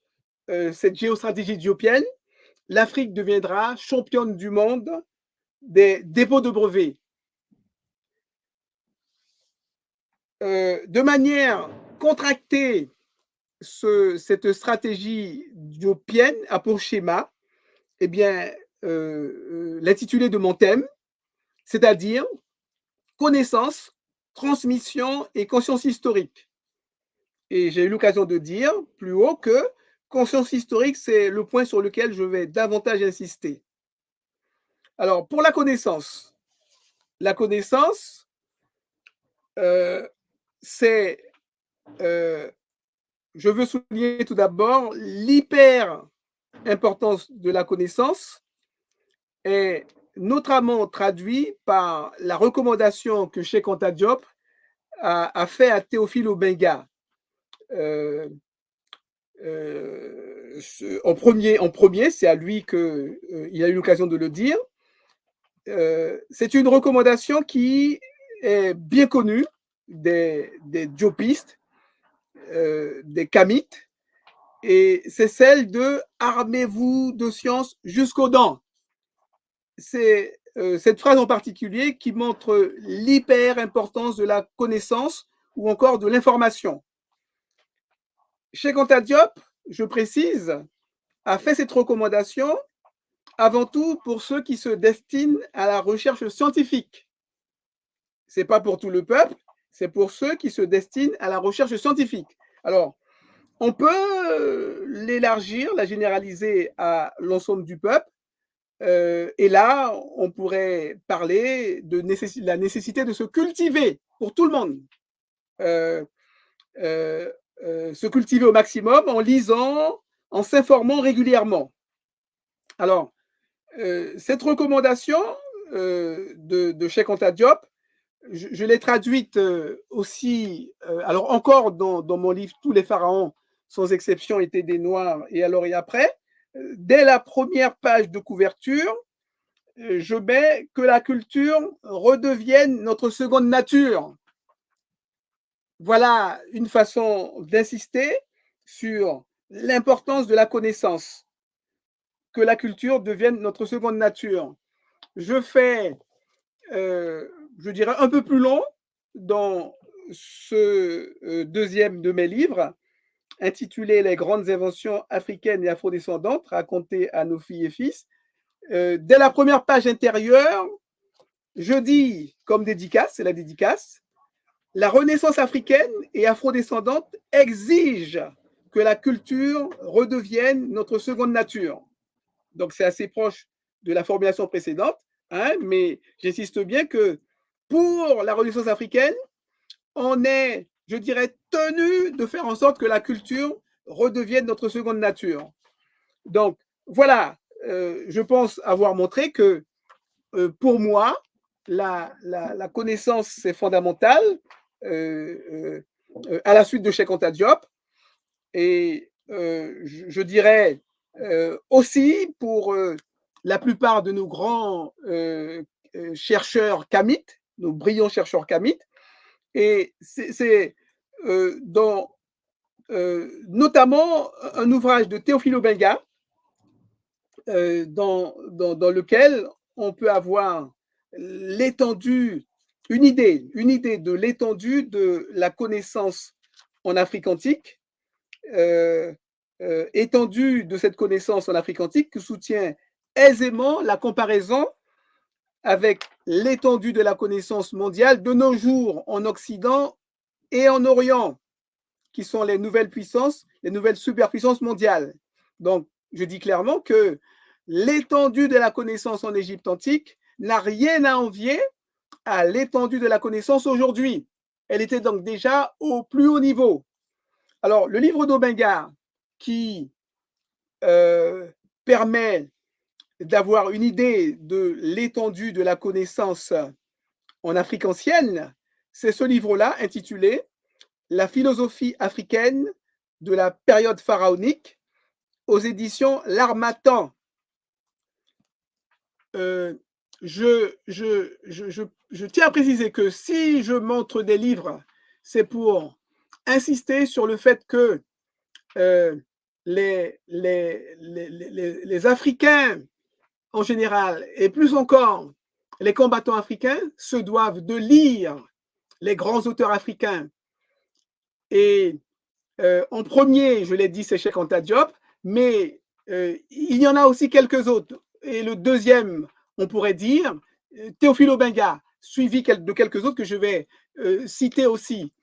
cette géostratégie diopienne, l'Afrique deviendra championne du monde des dépôts de brevets. De manière contractée, cette stratégie diopienne a pour schéma, eh bien, l'intitulé de mon thème, c'est-à-dire connaissance, transmission et conscience historique. Et j'ai eu l'occasion de dire plus haut que conscience historique, c'est le point sur lequel je vais davantage insister. Alors, pour la connaissance, c'est, je veux souligner tout d'abord l'hyper-importance de la connaissance est notamment traduit par la recommandation que Cheikh Anta Diop a fait à Théophile Obenga. En premier, c'est à lui qu'il a eu l'occasion de le dire. C'est une recommandation qui est bien connue des diopistes, des kamites, et c'est celle de « armez-vous de science jusqu'aux dents ». C'est cette phrase en particulier qui montre l'hyper-importance de la connaissance ou encore de l'information. Cheikh Anta Diop, je précise, a fait cette recommandation avant tout pour ceux qui se destinent à la recherche scientifique. Ce n'est pas pour tout le peuple, c'est pour ceux qui se destinent à la recherche scientifique. Alors, on peut l'élargir, la généraliser à l'ensemble du peuple, et là, on pourrait parler de la nécessité de se cultiver pour tout le monde. Se cultiver au maximum en lisant, en s'informant régulièrement. Alors, cette recommandation de Cheikh Anta Diop, je l'ai traduite aussi, alors encore dans mon livre « Tous les pharaons, sans exception, étaient des Noirs, et alors et après ». Dès la première page de couverture, je mets que la culture redevienne notre seconde nature. Voilà une façon d'insister sur l'importance de la connaissance, que la culture devienne notre seconde nature. Je fais, je dirais, un peu plus long dans ce deuxième de mes livres, intitulé « Les grandes inventions africaines et afrodescendantes racontées à nos filles et fils ». Dès la première page intérieure, je dis, comme dédicace, c'est la dédicace, la renaissance africaine et afrodescendante exige que la culture redevienne notre seconde nature. Donc, c'est assez proche de la formulation précédente, hein, mais j'insiste bien que pour la renaissance africaine, on est, je dirais, tenu de faire en sorte que la culture redevienne notre seconde nature. Donc, voilà, je pense avoir montré que pour moi, la connaissance, c'est fondamental à la suite de Cheikh Anta Diop. Et je dirais aussi pour la plupart de nos grands chercheurs kamites, nos brillants chercheurs kamites, et c'est dans notamment un ouvrage de Théophile Obenga, dans lequel on peut avoir l'étendue, une idée de l'étendue de la connaissance en Afrique antique, étendue de cette connaissance en Afrique antique qui soutient aisément la comparaison avec l'étendue de la connaissance mondiale de nos jours en Occident et en Orient, qui sont les nouvelles puissances, les nouvelles superpuissances mondiales. Donc, je dis clairement que l'étendue de la connaissance en Égypte antique n'a rien à envier à l'étendue de la connaissance aujourd'hui. Elle était donc déjà au plus haut niveau. Alors, le livre d'Obenga, qui permet d'avoir une idée de l'étendue de la connaissance en Afrique ancienne, c'est ce livre-là intitulé « La philosophie africaine de la période pharaonique » aux éditions L'Harmattan. Je tiens à préciser que si je montre des livres, c'est pour insister sur le fait que les Africains en général, et plus encore les combattants africains, se doivent de lire les grands auteurs africains. Et en premier, je l'ai dit, c'est Cheikh Anta Diop, mais il y en a aussi quelques autres. Et le deuxième, on pourrait dire, Théophile Obenga. suivi de quelques autres que je vais citer aussi.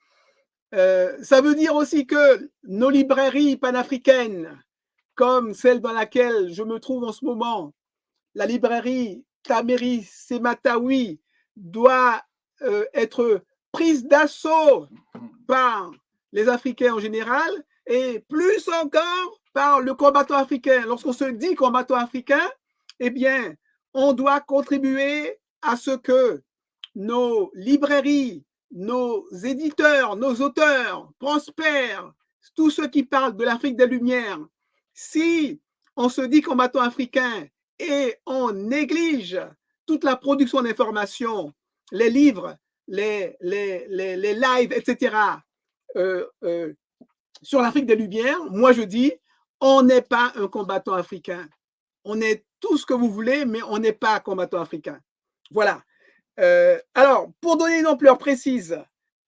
Ça veut dire aussi que nos librairies panafricaines, comme celle dans laquelle je me trouve en ce moment, la librairie Tameri Sematawi, doit être prise d'assaut par les Africains en général et plus encore par le combattant africain. Lorsqu'on se dit combattant africain, eh bien, on doit contribuer à ce que nos librairies, nos éditeurs, nos auteurs prospèrent, tous ceux qui parlent de l'Afrique des Lumières. Si on se dit combattant africain et on néglige toute la production d'informations, les livres, les lives, etc., sur l'Afrique des Lumières, moi je dis, on n'est pas un combattant africain. On est tout ce que vous voulez, mais on n'est pas un combattant africain. Voilà. Alors, pour donner une ampleur précise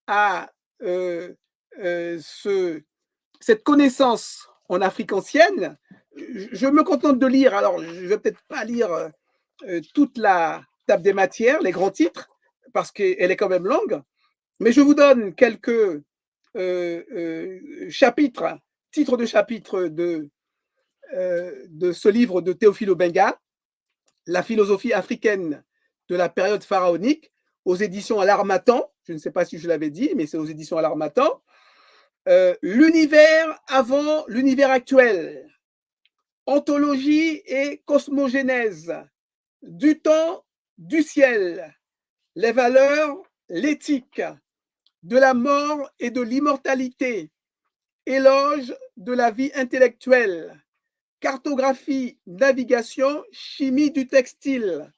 à cette connaissance en Afrique ancienne, je me contente de lire, alors je ne vais peut-être pas lire toute la table des matières, les grands titres, parce qu'elle est quand même longue, mais je vous donne quelques chapitres, titres de chapitres de ce livre de Théophile Obenga, La philosophie africaine de la période pharaonique, aux éditions à l'Harmattan. Je ne sais pas si je l'avais dit, mais c'est aux éditions à l'Harmattan. L'univers avant l'univers actuel, ontologie et cosmogénèse, du temps, du ciel, les valeurs, l'éthique, de la mort et de l'immortalité, éloge de la vie intellectuelle, cartographie, navigation, chimie du textile,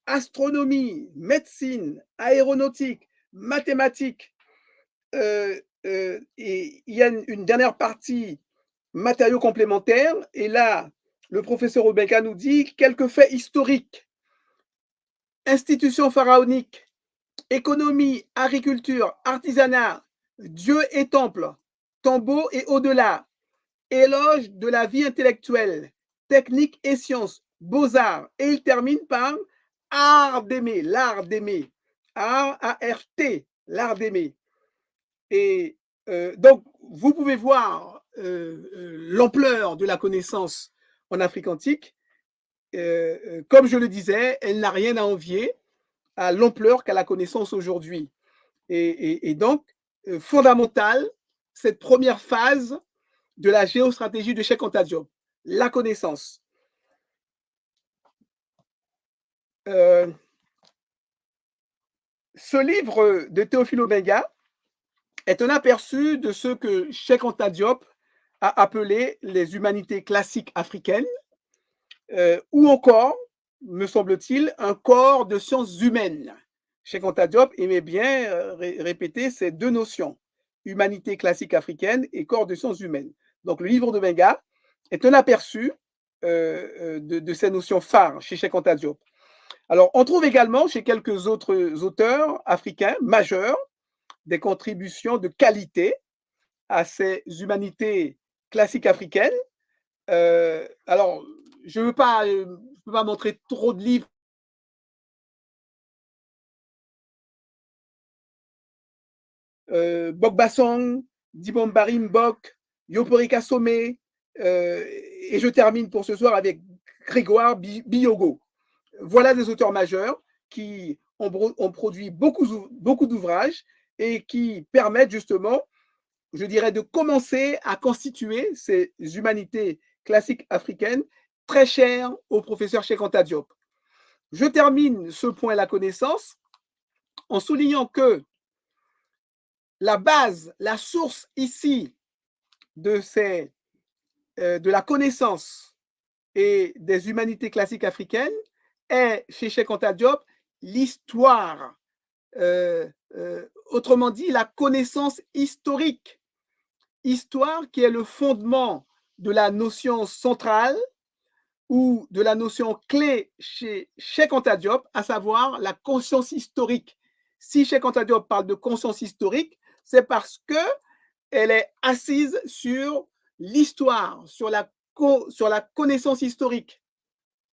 astronomie, médecine, aéronautique, mathématiques. Et il y a une dernière partie, matériaux complémentaires. Et là, le professeur Obenga nous dit quelques faits historiques. Institutions pharaoniques, économie, agriculture, artisanat, Dieu et temple, tombeau et au-delà, éloge de la vie intellectuelle, technique et sciences, beaux-arts. Et il termine par art d'aimer, l'art d'aimer, A-R-T, l'art d'aimer. Et donc, vous pouvez voir l'ampleur de la connaissance en Afrique antique. Comme je le disais, elle n'a rien à envier à l'ampleur qu'a la connaissance aujourd'hui. Et donc, fondamentale, cette première phase de la géostratégie de Cheikh Anta Diop, la connaissance. Ce livre de Théophile Obenga est un aperçu de ce que Cheikh Anta Diop a appelé les humanités classiques africaines, ou encore, me semble-t-il, un corps de sciences humaines. Cheikh Anta Diop aimait bien répéter ces deux notions, humanité classique africaine et corps de sciences humaines. Donc le livre de Benga est un aperçu de ces notions phares chez Cheikh Anta Diop. Alors on trouve également chez quelques autres auteurs africains majeurs des contributions de qualité à ces humanités classiques africaines. Alors, je ne peux pas montrer trop de livres. Bokbassong, Dibombarim Bok, Yoporika Somé, et je termine pour ce soir avec Grégoire Biyogo. Voilà des auteurs majeurs qui ont produit beaucoup d'ouvrages et qui permettent justement, je dirais, de commencer à constituer ces humanités classiques africaines très chères au professeur Cheikh Anta Diop. Je termine ce point la connaissance en soulignant que la base, la source ici de la connaissance et des humanités classiques africaines est chez Cheikh Anta Diop l'histoire, autrement dit la connaissance historique. Histoire qui est le fondement de la notion centrale ou de la notion clé chez Cheikh Anta Diop, à savoir la conscience historique. Si Cheikh Anta Diop parle de conscience historique, c'est parce qu'elle est assise sur l'histoire, sur la connaissance historique.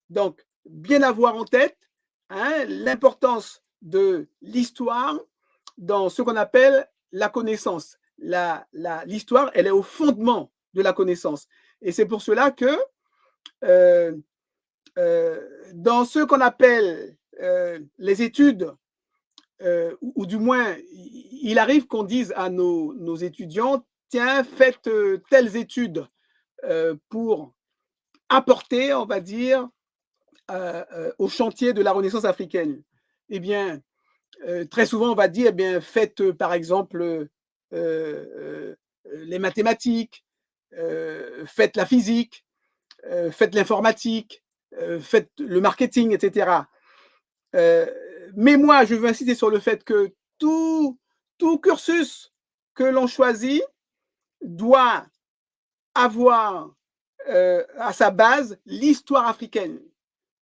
Donc, bien avoir en tête l'importance de l'histoire dans ce qu'on appelle la connaissance. L'histoire, elle est au fondement de la connaissance. Et c'est pour cela que euh, dans ce qu'on appelle les études, ou du moins, il arrive qu'on dise à nos étudiants, tiens, faites telles études pour apporter, on va dire, au chantier de la Renaissance africaine. Eh bien, très souvent, on va dire, eh bien, faites par exemple les mathématiques, faites la physique, faites l'informatique, faites le marketing, etc. Mais moi, je veux insister sur le fait que tout cursus que l'on choisit doit avoir à sa base l'histoire africaine.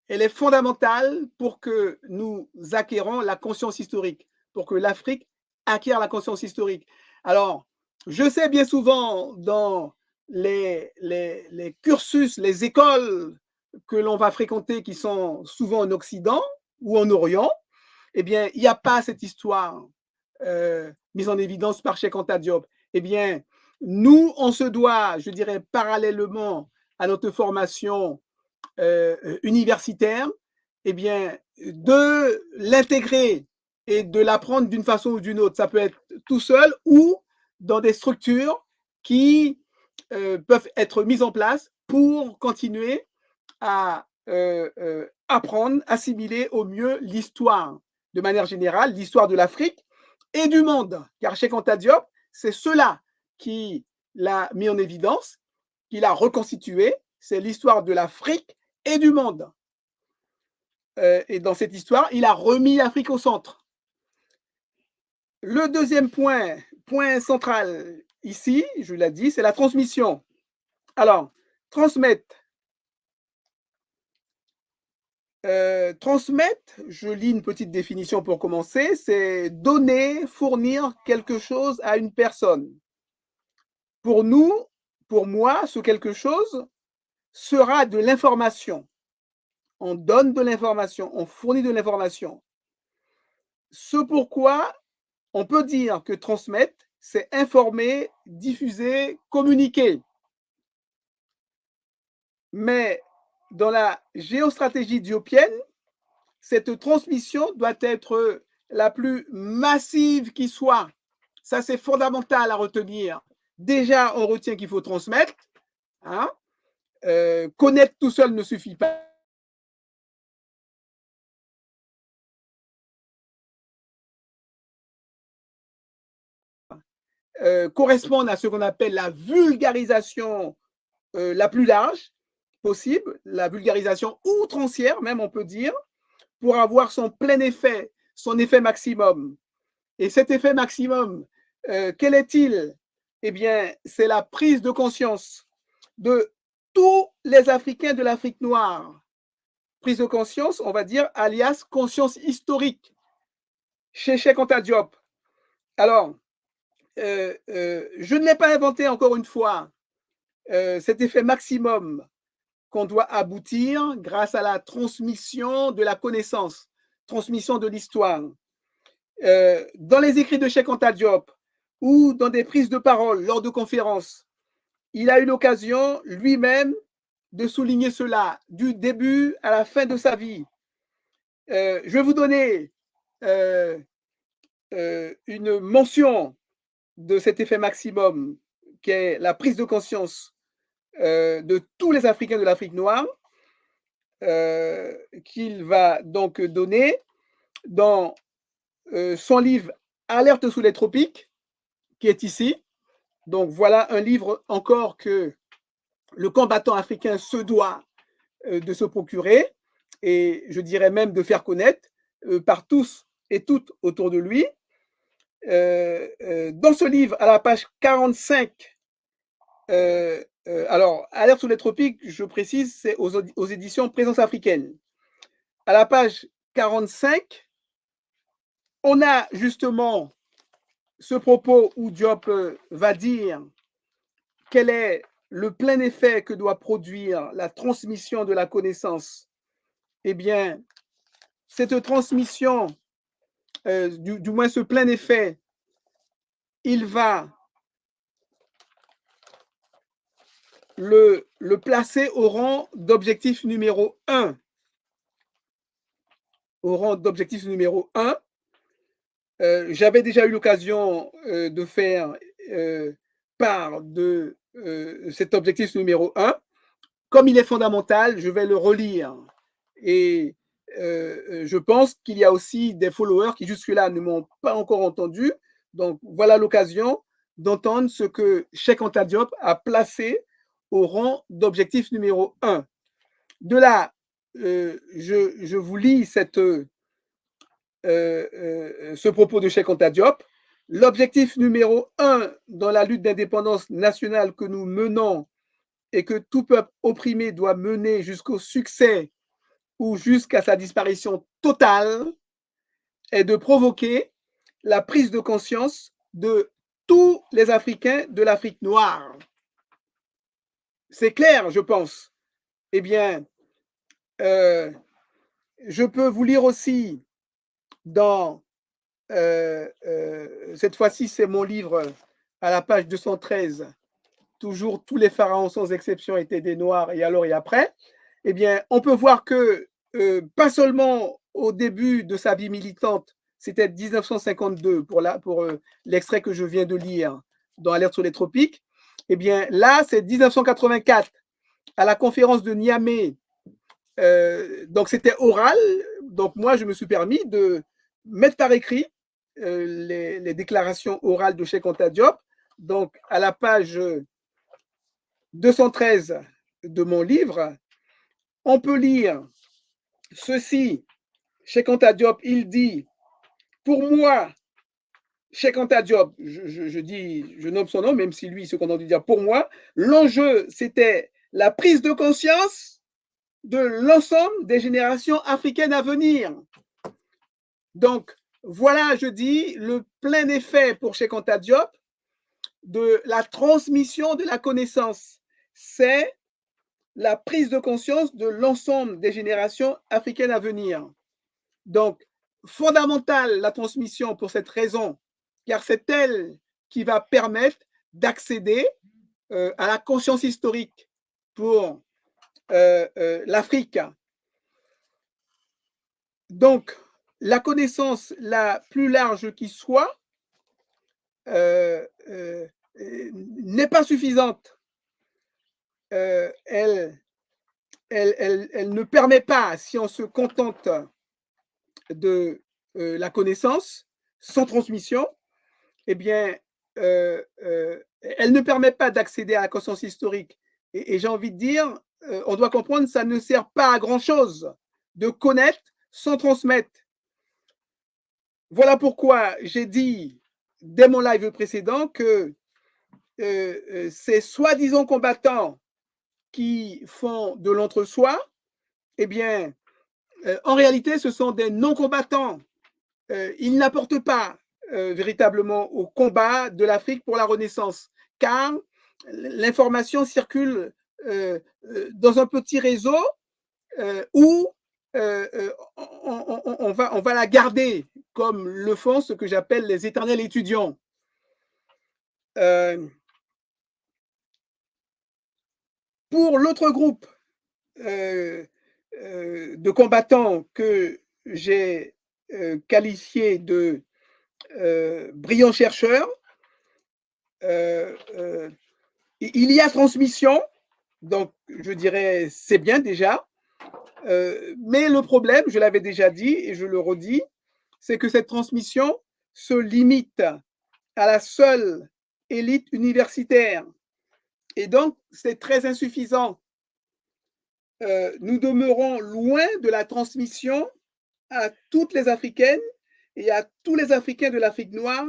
Elle est fondamentale pour que nous acquérons la conscience historique, pour que l'Afrique acquiert la conscience historique. Alors, je sais bien souvent dans les cursus, les écoles que l'on va fréquenter qui sont souvent en Occident ou en Orient, eh bien, il n'y a pas cette histoire mise en évidence par Cheikh Anta Diop. Eh bien, nous, on se doit, je dirais, parallèlement à notre formation universitaire, eh bien, de l'intégrer et de l'apprendre d'une façon ou d'une autre. Ça peut être tout seul ou dans des structures qui peuvent être mises en place pour continuer à apprendre, assimiler au mieux l'histoire, de manière générale, l'histoire de l'Afrique et du monde. Car Cheikh Anta Diop, c'est cela qui l'a mis en évidence, qui l'a reconstitué, c'est l'histoire de l'Afrique et du monde. Et dans cette histoire, il a remis l'Afrique au centre. Le deuxième point central ici, je l'ai dit, c'est la transmission. Alors, transmettre, je lis une petite définition pour commencer, c'est donner, fournir quelque chose à une personne. Pour nous, pour moi, ce quelque chose sera de l'information. On donne de l'information, on fournit de l'information. Ce pourquoi on peut dire que transmettre, c'est informer, diffuser, communiquer. Mais dans la géostratégie diopienne, cette transmission doit être la plus massive qui soit. Ça, c'est fondamental à retenir. Déjà, on retient qu'il faut transmettre. Hein? Connaître tout seul ne suffit pas. Correspondre à ce qu'on appelle la vulgarisation la plus large possible, la vulgarisation outrancière, même on peut dire, pour avoir son plein effet, son effet maximum. Et cet effet maximum, quel est-il? Eh bien, c'est la prise de conscience de tous les Africains de l'Afrique noire. Prise de conscience, on va dire, alias conscience historique, chez Cheikh Anta Diop. Alors, je ne l'ai pas inventé encore une fois, cet effet maximum qu'on doit aboutir grâce à la transmission de la connaissance, transmission de l'histoire. Dans les écrits de Cheikh Anta Diop ou dans des prises de parole lors de conférences, il a eu l'occasion lui-même de souligner cela du début à la fin de sa vie. Je vais vous donner une mention de cet effet maximum qui est la prise de conscience de tous les Africains de l'Afrique noire qu'il va donc donner dans son livre Alerte sous les tropiques, qui est ici. Donc voilà un livre encore que le combattant africain se doit de se procurer et je dirais même de faire connaître par tous et toutes autour de lui. Dans ce livre, à la page 45, alors, Alerte sous les tropiques, je précise, c'est aux éditions Présence africaine. À la page 45, on a justement ce propos où Diop va dire quel est le plein effet que doit produire la transmission de la connaissance. Eh bien, cette transmission du moins ce plein effet, il va le placer au rang d'objectif numéro 1. Au rang d'objectif numéro 1. J'avais déjà eu l'occasion de faire part de cet objectif numéro 1. Comme il est fondamental, je vais le relire. Et je pense qu'il y a aussi des followers qui jusque-là ne m'ont pas encore entendu. Donc voilà l'occasion d'entendre ce que Cheikh Anta Diop a placé au rang d'objectif numéro 1. De là, je vous lis ce propos de Cheikh Anta Diop. L'objectif numéro 1 dans la lutte d'indépendance nationale que nous menons et que tout peuple opprimé doit mener jusqu'au succès ou jusqu'à sa disparition totale est de provoquer la prise de conscience de tous les Africains de l'Afrique noire. C'est clair, je pense. Eh bien, je peux vous lire aussi dans cette fois-ci, c'est mon livre à la page 213. Toujours, tous les pharaons sans exception étaient des Noirs, et alors et après. Eh bien, on peut voir que pas seulement au début de sa vie militante, c'était 1952 pour l'extrait que je viens de lire dans Alerte sur les tropiques. Eh bien, là, c'est 1984 à la conférence de Niamey. Donc, c'était oral. Donc, moi, je me suis permis de mettre par écrit les déclarations orales de Cheikh Anta Diop. Donc, à la page 213 de mon livre, on peut lire ceci. Cheikh Anta Diop, il dit, pour moi, Cheikh Anta Diop, je nomme son nom, même si lui, ce qu'on a dû dire, pour moi, l'enjeu, c'était la prise de conscience de l'ensemble des générations africaines à venir. Donc, voilà, je dis, le plein effet pour Cheikh Anta Diop de la transmission de la connaissance. C'est la prise de conscience de l'ensemble des générations africaines à venir. Donc, fondamentale la transmission pour cette raison, car c'est elle qui va permettre d'accéder à la conscience historique pour l'Afrique. Donc, la connaissance la plus large qui soit n'est pas suffisante. Elle ne permet pas, si on se contente de la connaissance sans transmission, eh bien, elle ne permet pas d'accéder à la conscience historique. Et j'ai envie de dire, on doit comprendre, ça ne sert pas à grand-chose de connaître sans transmettre. Voilà pourquoi j'ai dit dès mon live précédent que ces soi-disant combattants qui font de l'entre-soi, eh bien, en réalité, ce sont des non-combattants. Ils n'apportent pas véritablement au combat de l'Afrique pour la Renaissance, car l'information circule dans un petit réseau où on va la garder, comme le font ce que j'appelle les éternels étudiants. Pour l'autre groupe de combattants que j'ai qualifié de brillants chercheurs, il y a transmission, donc je dirais c'est bien déjà, mais le problème, je l'avais déjà dit et je le redis, c'est que cette transmission se limite à la seule élite universitaire. Et donc, c'est très insuffisant. Nous demeurons loin de la transmission à toutes les Africaines et à tous les Africains de l'Afrique noire,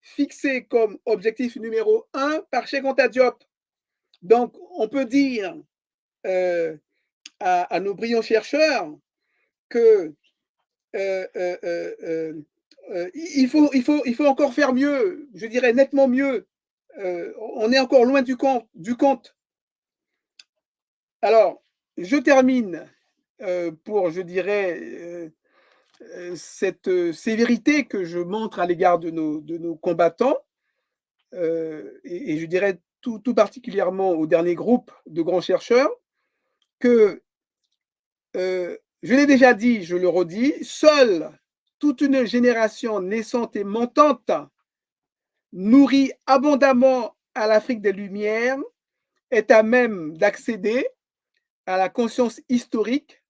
fixés comme objectif numéro 1 par Cheikh Anta Diop. Donc, on peut dire à nos brillants chercheurs que il faut encore faire mieux, je dirais nettement mieux. On est encore loin du compte. Alors, je termine pour, je dirais, cette sévérité que je montre à l'égard de nos combattants, et je dirais tout particulièrement au dernier groupe de grands chercheurs, que, je l'ai déjà dit, je le redis, seule toute une génération naissante et montante, nourrie abondamment à l'Afrique des Lumières, est à même d'accéder à la conscience historique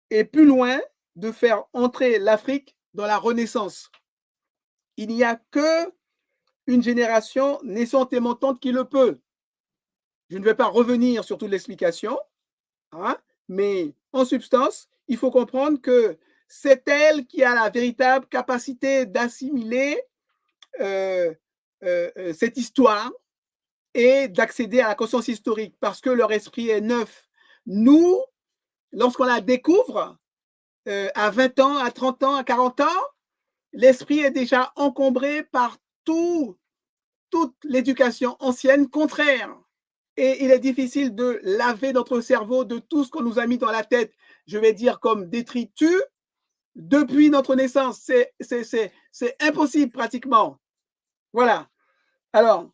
et plus loin, de faire entrer l'Afrique dans la Renaissance. Il n'y a que une génération naissante et montante qui le peut. Je ne vais pas revenir sur toute l'explication, hein, mais en substance, il faut comprendre que c'est elle qui a la véritable capacité d'assimiler cette histoire et d'accéder à la conscience historique parce que leur esprit est neuf. Nous, lorsqu'on la découvre, à 20 ans, à 30 ans, à 40 ans, l'esprit est déjà encombré par toute l'éducation ancienne contraire. Et il est difficile de laver notre cerveau de tout ce qu'on nous a mis dans la tête, je vais dire comme détritus, depuis notre naissance. C'est impossible pratiquement. Voilà. Alors,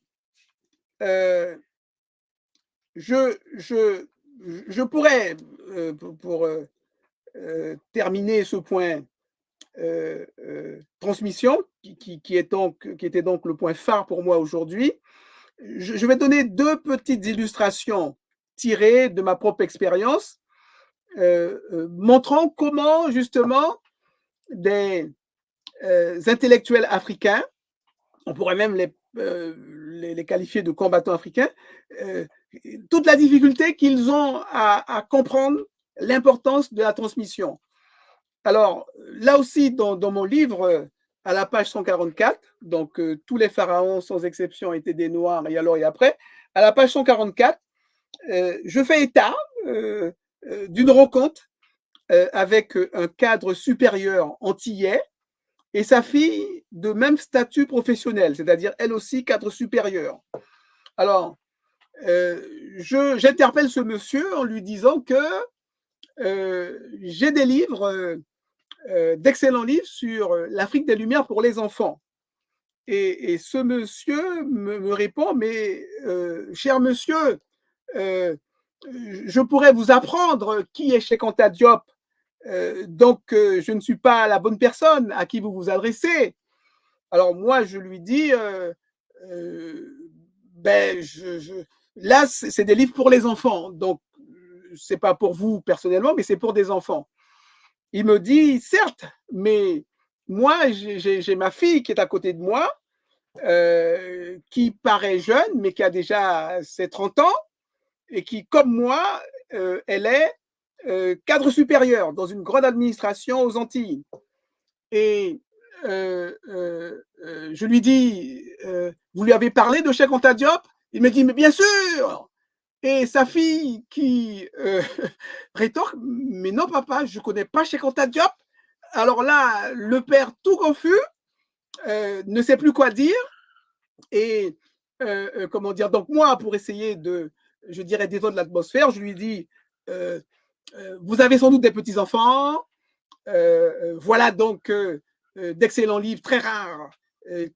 je pourrais, pour terminer ce point, transmission, qui était donc le point phare pour moi aujourd'hui, je vais donner deux petites illustrations tirées de ma propre expérience, montrant comment justement des intellectuels africains, on pourrait même les qualifier de combattants africains, toute la difficulté qu'ils ont à comprendre l'importance de la transmission. Alors, là aussi, dans mon livre, à la page 144, donc tous les pharaons, sans exception, étaient des Noirs, et alors et après, à la page 144, je fais état d'une rencontre avec un cadre supérieur antillais et sa fille de même statut professionnel, c'est-à-dire elle aussi cadre supérieur. Alors, j'interpelle ce monsieur en lui disant que j'ai des livres, d'excellents livres sur l'Afrique des Lumières pour les enfants. Et ce monsieur me répond, mais cher monsieur, je pourrais vous apprendre qui est Cheikh Anta Diop, donc je ne suis pas la bonne personne à qui vous vous adressez. Alors moi, je lui dis, ben, là, c'est des livres pour les enfants, donc c'est pas pour vous personnellement, mais c'est pour des enfants. Il me dit, certes, mais moi, j'ai ma fille qui est à côté de moi, qui paraît jeune, mais qui a déjà ses 30 ans, et qui, comme moi, elle est cadre supérieur dans une grande administration aux Antilles. Et je lui dis, vous lui avez parlé de Cheikh Anta Diop? Il me dit, mais bien sûr. Et sa fille qui rétorque, mais non papa, je ne connais pas Cheikh Anta Diop. Alors là, le père tout confus, ne sait plus quoi dire. Et comment dire, donc moi, pour essayer de, je dirais, détendre l'atmosphère, je lui dis, vous avez sans doute des petits-enfants, voilà donc d'excellents livres très rares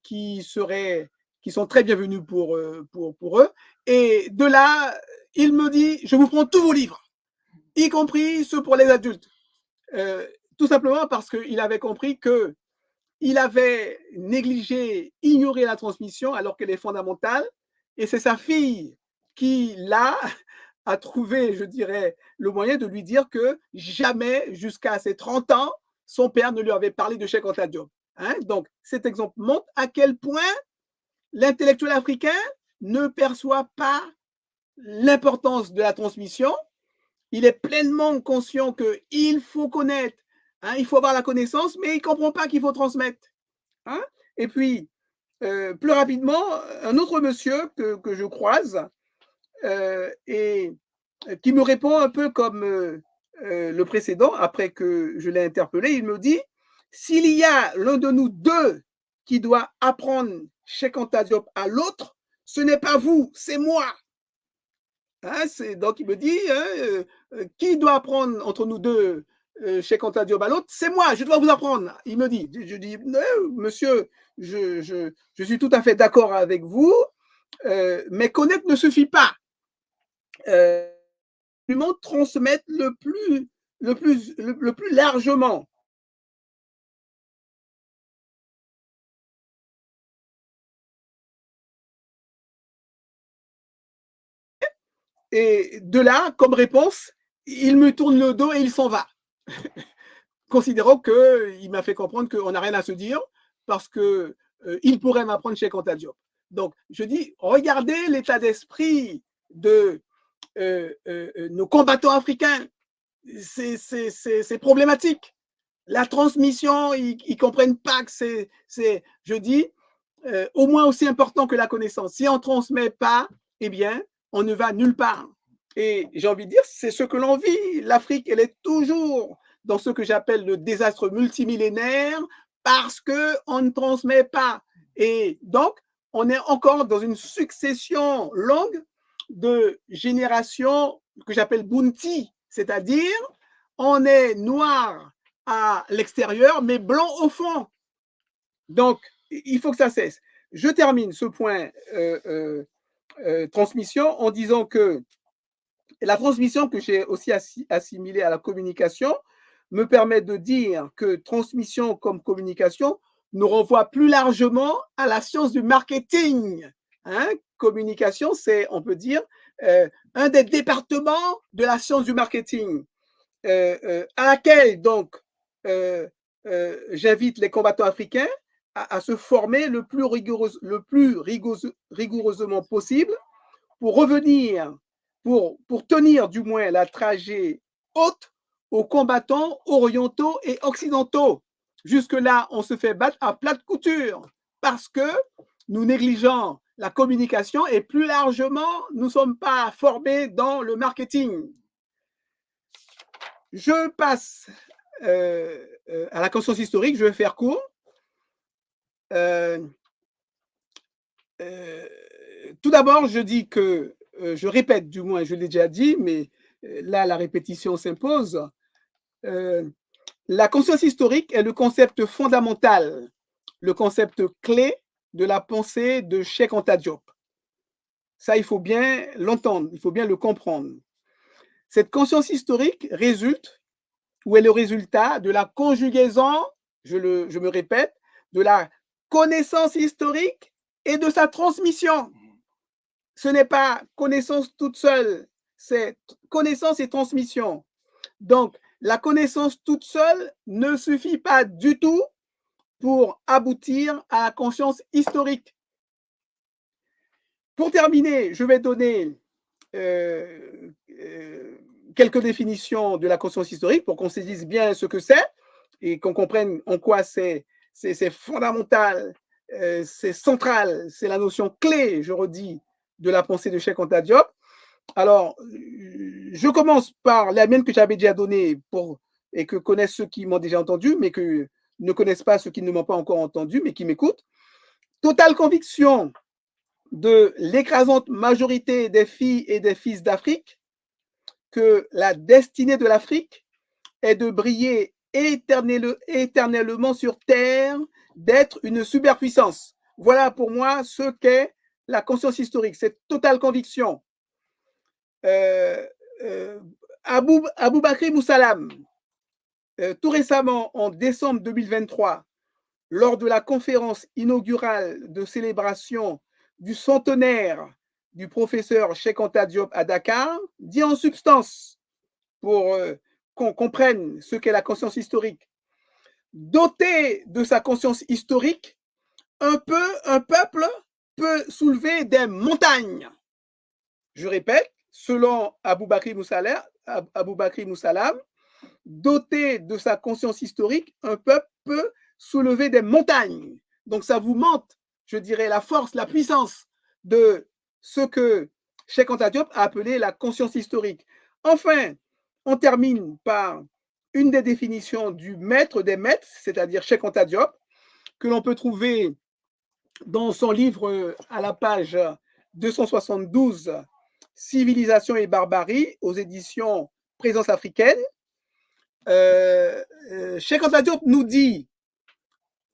qui sont très bienvenus pour eux. Et de là, il me dit, je vous prends tous vos livres, y compris ceux pour les adultes. Tout simplement parce qu'il avait compris qu'il avait négligé, ignoré la transmission alors qu'elle est fondamentale. Et c'est sa fille qui, là, a trouvé, je dirais, le moyen de lui dire que jamais, jusqu'à ses 30 ans, son père ne lui avait parlé de Cheikh Anta Diop. Hein? Donc, cet exemple montre à quel point l'intellectuel africain ne perçoit pas l'importance de la transmission. Il est pleinement conscient qu'il faut connaître, hein, il faut avoir la connaissance, mais il ne comprend pas qu'il faut transmettre. Hein? Et puis, plus rapidement, un autre monsieur que je croise et qui me répond un peu comme le précédent, après que je l'ai interpellé, il me dit, s'il y a l'un de nous deux qui doit apprendre Cheikh Anta Diop à l'autre, ce n'est pas vous, c'est moi. Hein, donc il me dit, hein, qui doit apprendre entre nous deux Cheikh Anta Diop à l'autre, c'est moi, je dois vous apprendre. Il me dit, je dis, monsieur, je suis tout à fait d'accord avec vous, mais connaître ne suffit pas. Transmettre le plus largement. Et de là, comme réponse, il me tourne le dos et il s'en va. Considérant qu'il m'a fait comprendre qu'on n'a rien à se dire parce qu'il pourrait m'apprendre chez Anta Diop. Donc, je dis, regardez l'état d'esprit de nos combattants africains. C'est problématique. La transmission, ils ne comprennent pas que c'est, je dis, au moins aussi important que la connaissance. Si on ne transmet pas, eh bien, on ne va nulle part. Et j'ai envie de dire, c'est ce que l'on vit. L'Afrique, elle est toujours dans ce que j'appelle le désastre multimillénaire parce qu'on ne transmet pas. Et donc, on est encore dans une succession longue de générations que j'appelle bounty, c'est-à-dire on est noir à l'extérieur, mais blanc au fond. Donc, il faut que ça cesse. Je termine ce point transmission en disant que la transmission que j'ai aussi assimilée à la communication me permet de dire que transmission comme communication nous renvoie plus largement à la science du marketing. Hein? Communication, c'est, on peut dire, un des départements de la science du marketing, à laquelle donc j'invite les combattants africains à se former le plus rigoureusement possible pour revenir, pour tenir du moins la trajet haute aux combattants orientaux et occidentaux. Jusque-là, on se fait battre à plate couture parce que nous négligeons la communication et plus largement, nous ne sommes pas formés dans le marketing. Je passe à la conscience historique, je vais faire court. Tout d'abord, je dis que, je répète du moins, je l'ai déjà dit, mais là, la répétition s'impose. La conscience historique est le concept fondamental, le concept clé de la pensée de Cheikh Anta Diop. Ça, il faut bien l'entendre, il faut bien le comprendre. Cette conscience historique résulte, ou est le résultat de la conjugaison, je me répète, de la connaissance historique et de sa transmission. Ce n'est pas connaissance toute seule, c'est connaissance et transmission. Donc, la connaissance toute seule ne suffit pas du tout pour aboutir à la conscience historique. Pour terminer, je vais donner quelques définitions de la conscience historique pour qu'on se dise bien ce que c'est et qu'on comprenne en quoi c'est fondamental, c'est central, c'est la notion clé, je redis, de la pensée de Cheikh Anta Diop. Alors, je commence par la mienne que j'avais déjà donnée et que connaissent ceux qui m'ont déjà entendu, mais que ne connaissent pas ceux qui ne m'ont pas encore entendu, mais qui m'écoutent. Totale conviction de l'écrasante majorité des filles et des fils d'Afrique que la destinée de l'Afrique est de briller éternellement sur Terre, d'être une superpuissance. Voilà pour moi ce qu'est la conscience historique, cette totale conviction. Aboubakry Moussalam, tout récemment, en décembre 2023, lors de la conférence inaugurale de célébration du centenaire du professeur Cheikh Anta Diop à Dakar, dit en substance, pour qu'on comprenne ce qu'est la conscience historique, doté de sa conscience historique, un peuple peut soulever des montagnes. Je répète, selon Aboubakry Moussalam, doté de sa conscience historique, un peuple peut soulever des montagnes. Donc ça vous montre, je dirais, la force, la puissance de ce que Cheikh Anta Diop a appelé la conscience historique. Enfin, on termine par une des définitions du maître des maîtres, c'est-à-dire Cheikh Anta Diop, que l'on peut trouver dans son livre à la page 272, Civilisation et barbarie, aux éditions Présence africaine. Cheikh Anta Diop nous dit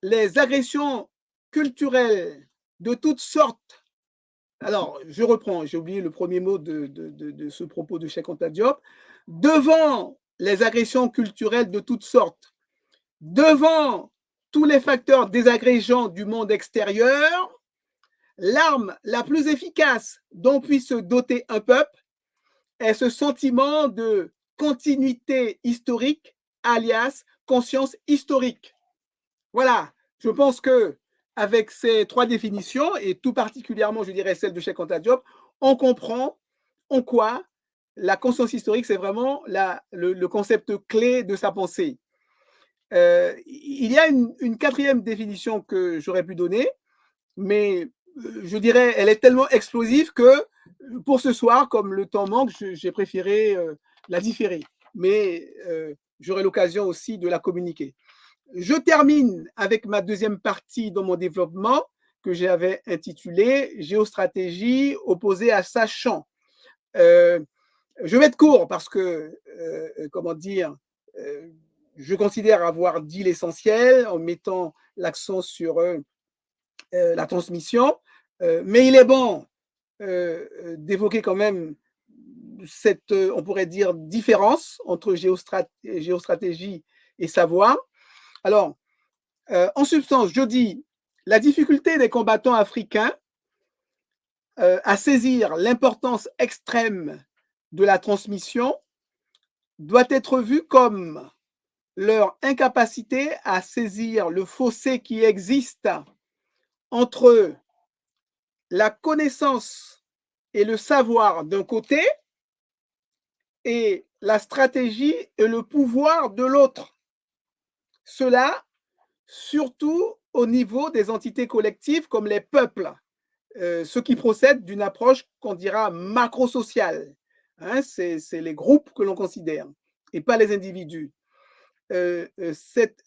les agressions culturelles de toutes sortes. Alors, je reprends, j'ai oublié le premier mot de ce propos de Cheikh Anta Diop. Devant les agressions culturelles de toutes sortes, devant tous les facteurs désagrégeants du monde extérieur, l'arme la plus efficace dont puisse se doter un peuple est ce sentiment de continuité historique, alias conscience historique. Voilà, je pense que avec ces trois définitions, et tout particulièrement, je dirais, celle de Cheikh Anta Diop, on comprend en quoi la conscience historique, c'est vraiment le concept clé de sa pensée. Il y a une quatrième définition que j'aurais pu donner, mais je dirais, elle est tellement explosive que pour ce soir, comme le temps manque, j'ai préféré la différer. Mais j'aurai l'occasion aussi de la communiquer. Je termine avec ma deuxième partie dans mon développement que j'avais intitulé Géostratégie opposée à sachant. Je vais être court parce que, comment dire, je considère avoir dit l'essentiel en mettant l'accent sur la transmission, mais il est bon d'évoquer quand même cette, on pourrait dire, différence entre géostratégie et savoir. Alors, en substance, je dis la difficulté des combattants africains à saisir l'importance extrême de la transmission doit être vue comme leur incapacité à saisir le fossé qui existe entre la connaissance et le savoir d'un côté et la stratégie et le pouvoir de l'autre. Cela, surtout au niveau des entités collectives comme les peuples, ceux qui procèdent d'une approche qu'on dira macro-sociale. Hein, c'est les groupes que l'on considère et pas les individus. Cette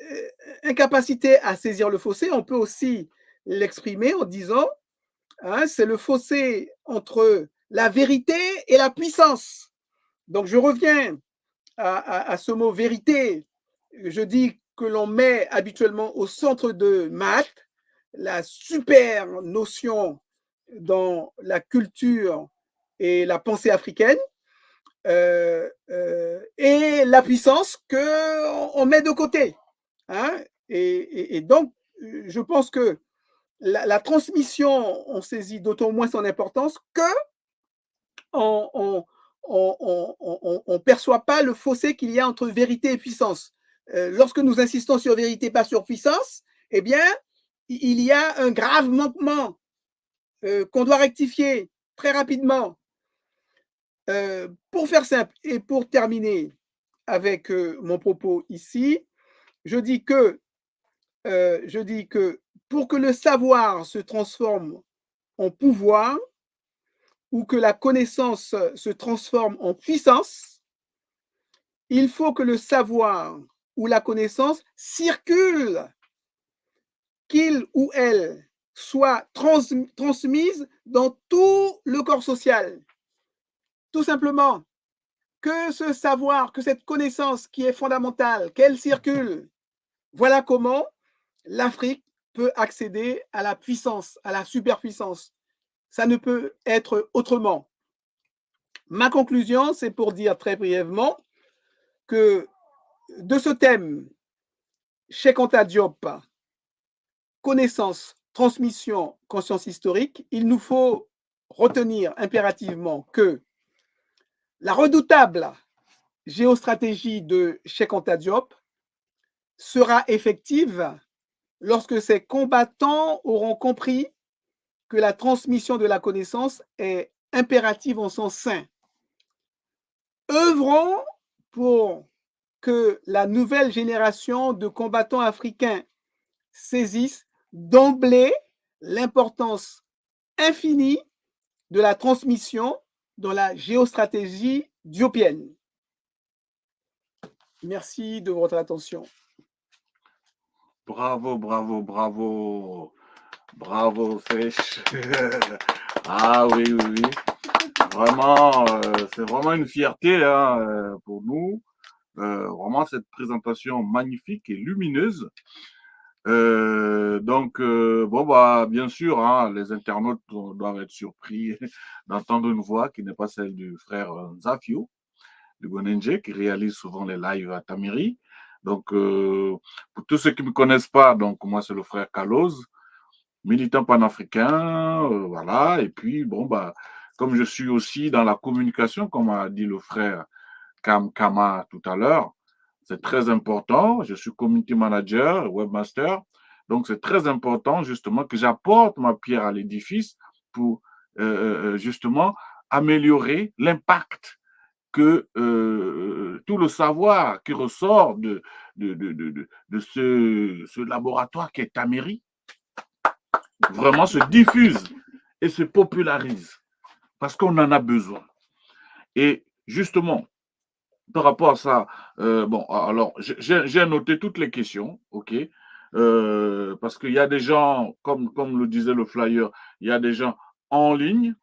incapacité à saisir le fossé, on peut aussi l'exprimer en disant hein, c'est le fossé entre la vérité et la puissance. Donc je reviens à ce mot vérité. Je dis que l'on met habituellement au centre de maths la super notion dans la culture et la pensée africaine et la puissance qu'on met de côté. Hein? Et donc, je pense que la transmission, on saisit d'autant moins son importance que on perçoit pas le fossé qu'il y a entre vérité et puissance. Lorsque nous insistons sur vérité, pas sur puissance, eh bien, il y a un grave manquement qu'on doit rectifier très rapidement. Pour faire simple et pour terminer avec mon propos ici, je dis que pour que le savoir se transforme en pouvoir ou que la connaissance se transforme en puissance, il faut que le savoir ou la connaissance circule, qu'il ou elle soit transmise dans tout le corps social. Tout simplement, que ce savoir, que cette connaissance qui est fondamentale, qu'elle circule. Voilà comment l'Afrique peut accéder à la puissance, à la superpuissance. Ça ne peut être autrement. Ma conclusion, c'est pour dire très brièvement que de ce thème, Cheikh Anta Diop, connaissance, transmission, conscience historique, il nous faut retenir impérativement que la redoutable géostratégie de Cheikh Anta Diop sera effective lorsque ces combattants auront compris que la transmission de la connaissance est impérative en son sein. Œuvrons pour que la nouvelle génération de combattants africains saisisse d'emblée l'importance infinie de la transmission dans la géostratégie diopienne. Merci de votre attention. Bravo, bravo, bravo. Bravo, Sèche. Ah oui, oui, oui. Vraiment, c'est vraiment une fierté hein, pour nous. vraiment cette présentation magnifique et lumineuse. Bon, bah, bien sûr, hein, les internautes doivent être surpris d'entendre une voix qui n'est pas celle du frère Zafio, du Gonenje, qui réalise souvent les lives à Tamiri. Donc, pour tous ceux qui ne me connaissent pas, donc moi, c'est le frère Kaloz, militant panafricain, voilà. Et puis, bon, bah, comme je suis aussi dans la communication, comme a dit le frère Kama tout à l'heure, c'est très important. Je suis community manager, webmaster. Donc, c'est très important justement que j'apporte ma pierre à l'édifice pour justement améliorer l'impact que tout le savoir qui ressort de ce laboratoire qui est Tamiri vraiment se diffuse et se popularise parce qu'on en a besoin. Et justement, par rapport à ça, bon, alors, j'ai noté toutes les questions, OK? Parce qu'il y a des gens, comme le disait le flyer, il y a des gens en ligne.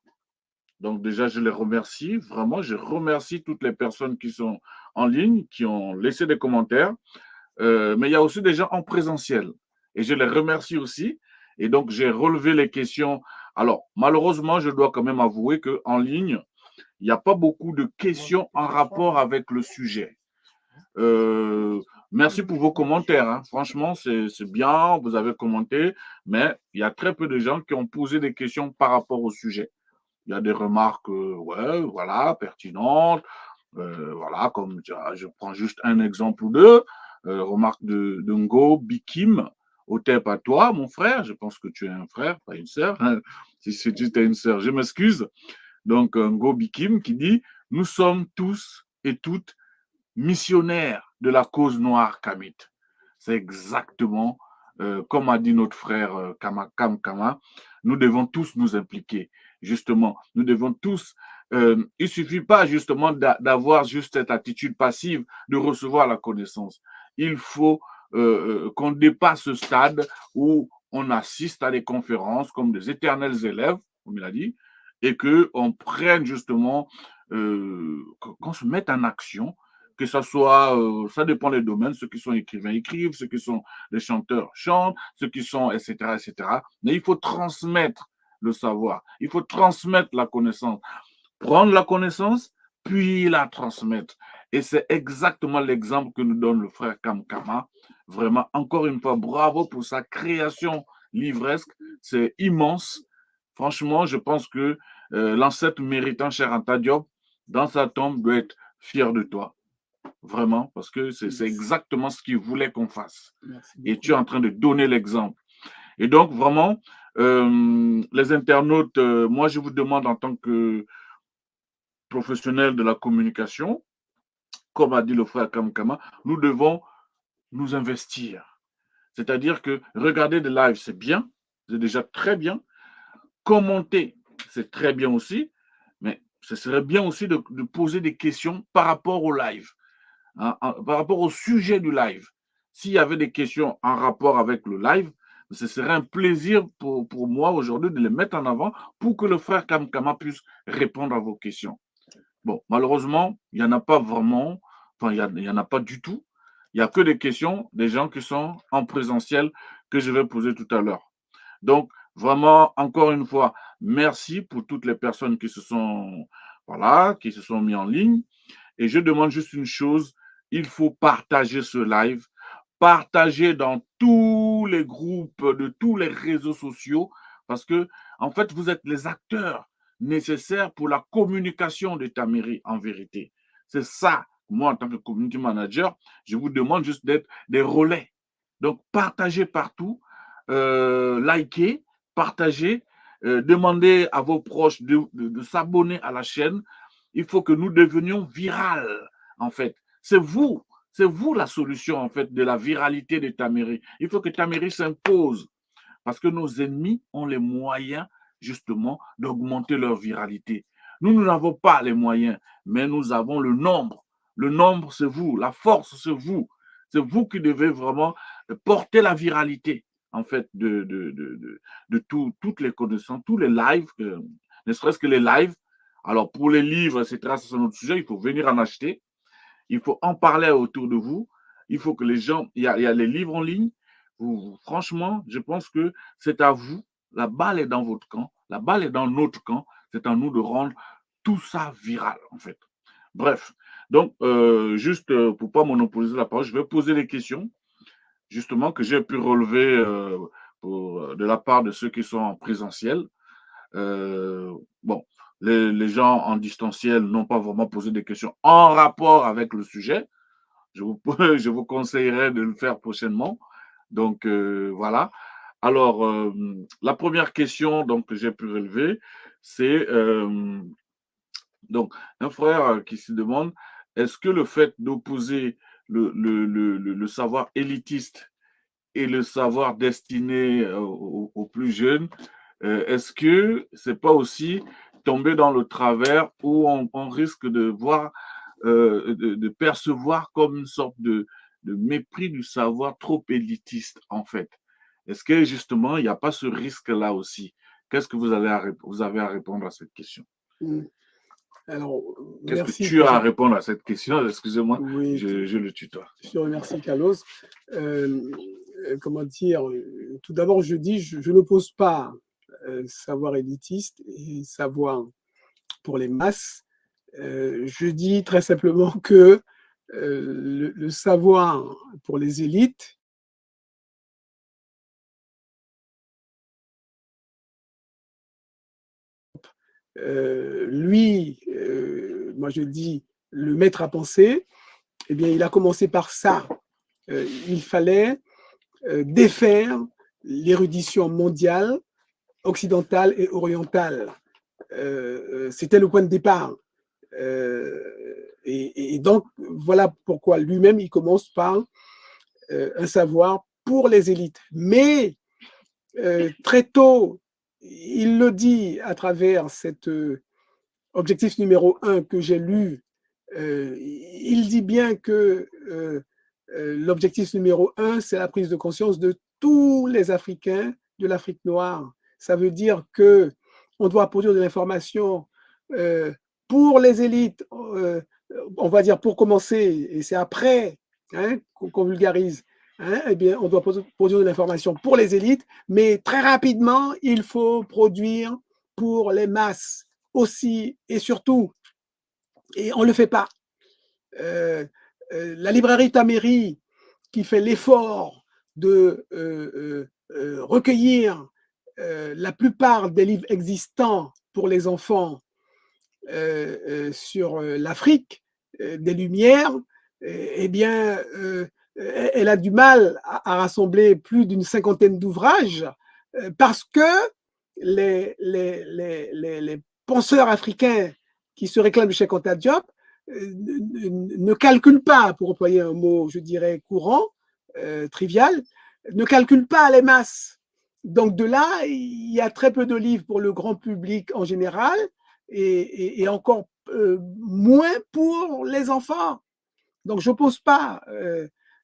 Donc, déjà, je les remercie. Vraiment, je remercie toutes les personnes qui sont en ligne, qui ont laissé des commentaires. Mais il y a aussi des gens en présentiel. Et je les remercie aussi. Et donc, j'ai relevé les questions. Alors, malheureusement, je dois quand même avouer qu'en ligne, il n'y a pas beaucoup de questions en rapport avec le sujet. Merci pour vos commentaires, hein. Franchement, c'est bien, vous avez commenté, mais il y a très peu de gens qui ont posé des questions par rapport au sujet. Il y a des remarques, ouais, voilà, pertinentes. Voilà, comme je prends juste un exemple ou deux. Remarque de Ngo Bikim, au TEP à toi, mon frère. Je pense que tu es un frère, pas une sœur. Si tu es une sœur, je m'excuse. Donc, Ngo Bikim qui dit: nous sommes tous et toutes missionnaires de la cause noire kamite. C'est exactement comme a dit notre frère Kama, nous devons tous nous impliquer. Justement, nous devons tous. Il ne suffit pas justement d'avoir juste cette attitude passive de recevoir la connaissance. Il faut qu'on dépasse ce stade où on assiste à des conférences comme des éternels élèves, comme il a dit, et qu'on prenne justement, qu'on se mette en action, que ça soit, ça dépend des domaines, ceux qui sont écrivains écrivent, ceux qui sont les chanteurs chantent, ceux qui sont, etc., etc. Mais il faut transmettre le savoir, il faut transmettre la connaissance, prendre la connaissance, puis la transmettre. Et c'est exactement l'exemple que nous donne le frère Kamkama. Vraiment, encore une fois, bravo pour sa création livresque, c'est immense. Franchement, je pense que l'ancêtre méritant, cher Anta Diop, dans sa tombe, doit être fier de toi. Vraiment, parce que c'est exactement ce qu'il voulait qu'on fasse. Et tu es en train de donner l'exemple. Et donc, vraiment, les internautes, moi, je vous demande en tant que professionnel de la communication, comme a dit le frère Kamkama, nous devons nous investir. C'est-à-dire que regarder des lives, c'est bien, c'est déjà très bien. Commenter, c'est très bien aussi, mais ce serait bien aussi de poser des questions par rapport au live. Par rapport au sujet du live. S'il y avait des questions en rapport avec le live, ce serait un plaisir pour moi aujourd'hui de les mettre en avant pour que le frère Kamkama puisse répondre à vos questions. Bon, malheureusement, il n'y en a pas vraiment, enfin, il n'y en a pas du tout. Il n'y a que des questions des gens qui sont en présentiel que je vais poser tout à l'heure. Donc, vraiment, encore une fois, merci pour toutes les personnes qui se sont, voilà, qui se sont mis en ligne. Et je demande juste une chose, il faut partager ce live, partager dans tous les groupes, de tous les réseaux sociaux, parce que, en fait, vous êtes les acteurs nécessaires pour la communication de Tamiri, en vérité. C'est ça, moi, en tant que community manager, je vous demande juste d'être des relais. Donc, partagez partout, likez, partagez, demandez à vos proches de s'abonner à la chaîne. Il faut que nous devenions viral, en fait. C'est vous la solution, en fait, de la viralité de Tamiri. Il faut que Tamiri s'impose parce que nos ennemis ont les moyens, justement, d'augmenter leur viralité. Nous n'avons pas les moyens, mais nous avons le nombre. Le nombre, c'est vous. La force, c'est vous. C'est vous qui devez vraiment porter la viralité, en fait, de toutes les connaissances, tous les lives, ne serait-ce que les lives. Alors, pour les livres, etc., c'est un autre sujet, il faut venir en acheter. Il faut en parler autour de vous. Il faut que les gens, il y a les livres en ligne. Franchement, je pense que c'est à vous. La balle est dans votre camp. La balle est dans notre camp. C'est à nous de rendre tout ça viral, en fait. Bref, donc, juste pour ne pas monopoliser la parole, je vais poser les questions, justement, que j'ai pu relever de la part de ceux qui sont en présentiel. Bon, les gens en distanciel n'ont pas vraiment posé des questions en rapport avec le sujet. Je vous conseillerais de le faire prochainement. Donc, voilà. Alors, la première question donc, que j'ai pu relever, c'est donc un frère qui se demande, est-ce que le fait d'opposer le savoir élitiste et le savoir destiné aux plus jeunes, est-ce que c'est pas aussi tomber dans le travers où on risque de voir, de percevoir comme une sorte de mépris du savoir trop élitiste, en fait? Est-ce que justement, il n'y a pas ce risque-là aussi? Qu'est-ce que vous avez à répondre à cette question? Mmh. Alors, Qu'est-ce que merci tu as à déjà. répondre à cette question? Excusez-moi, Oui, je le tutoie. je te remercie, Carlos. Comment dire, tout d'abord, je dis, je n'oppose pas savoir élitiste et savoir pour les masses. Je dis très simplement que le savoir pour les élites, lui, moi je dis le maître à penser, eh bien, il a commencé par ça. Il fallait défaire l'érudition mondiale, occidentale et orientale. C'était le point de départ. Et donc, voilà pourquoi lui-même, il commence par un savoir pour les élites. Mais très tôt, il le dit à travers cet objectif numéro 1 que j'ai lu, il dit bien que l'objectif numéro 1, c'est la prise de conscience de tous les Africains de l'Afrique noire. Ça veut dire que on doit produire de l'information pour les élites, on va dire pour commencer, et c'est après hein, qu'on vulgarise. Hein, eh bien, on doit produire de l'information pour les élites, mais très rapidement, il faut produire pour les masses aussi et surtout. Et on ne le fait pas. La librairie Taméry, qui fait l'effort de recueillir la plupart des livres existants pour les enfants sur l'Afrique des Lumières, eh bien, elle a du mal à rassembler plus d'une cinquantaine d'ouvrages parce que les penseurs africains qui se réclament de Cheikh Anta Diop ne calculent pas, pour employer un mot, je dirais, courant, trivial, ne calculent pas les masses. Donc de là, il y a très peu de livres pour le grand public en général et encore moins pour les enfants. Donc je n'oppose pas.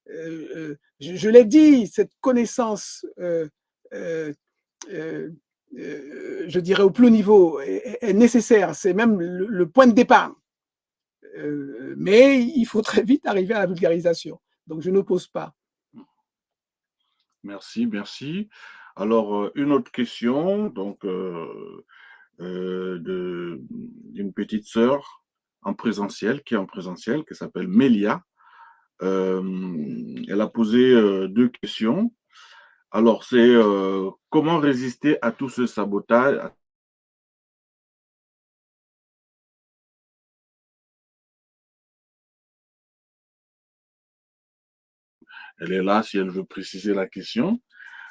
Je l'ai dit, cette connaissance, je dirais au plus haut niveau, est nécessaire. C'est même le point de départ. Mais il faut très vite arriver à la vulgarisation. Donc je n'oppose pas. Merci, merci. Alors, une autre question, donc, d'une petite sœur en présentiel, qui est en présentiel, qui s'appelle Mélia. Elle a posé deux questions. Alors, c'est comment résister à tout ce sabotage? Elle est là si elle veut préciser la question.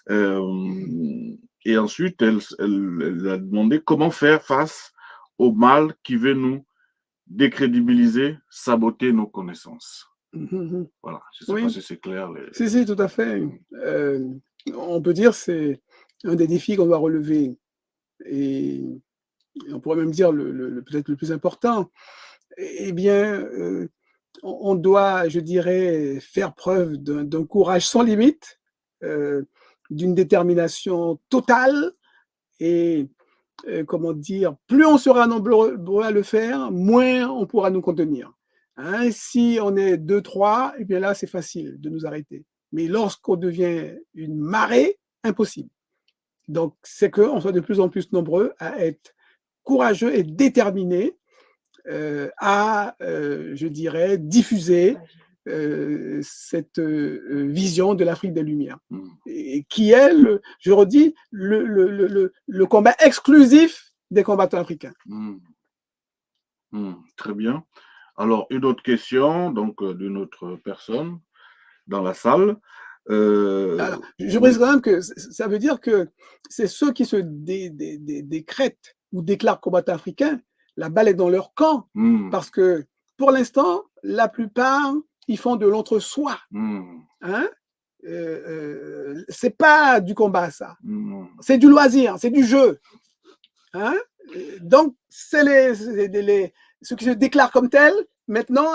Et ensuite, elle a demandé comment faire face au mal qui veut nous décrédibiliser, saboter nos connaissances. Voilà, je ne sais pas Oui, si c'est clair. si, tout à fait. On peut dire que c'est un des défis qu'on doit relever. Et on pourrait même dire peut-être le plus important. Eh bien, on doit, je dirais, faire preuve d'un courage sans limite, d'une détermination totale et comment dire, plus on sera nombreux à le faire, moins on pourra nous contenir. Hein, si on est 2, 3, et bien là, c'est facile de nous arrêter. Mais lorsqu'on devient une marée, impossible. Donc, c'est qu'on soit de plus en plus nombreux à être courageux et déterminés à, je dirais, diffuser cette vision de l'Afrique des Lumières, et qui est, je redis, le combat exclusif des combattants africains. Très bien. Alors, une autre question, donc, d'une autre personne dans la salle. Alors, je précise quand même que ça veut dire que c'est ceux qui se décrètent ou déclarent combattants africains, la balle est dans leur camp, parce que pour l'instant, la plupart, ils font de l'entre-soi. Hein? C'est pas du combat, ça. C'est du loisir, c'est du jeu. Hein? Donc, c'est ceux qui se déclarent comme tels, maintenant,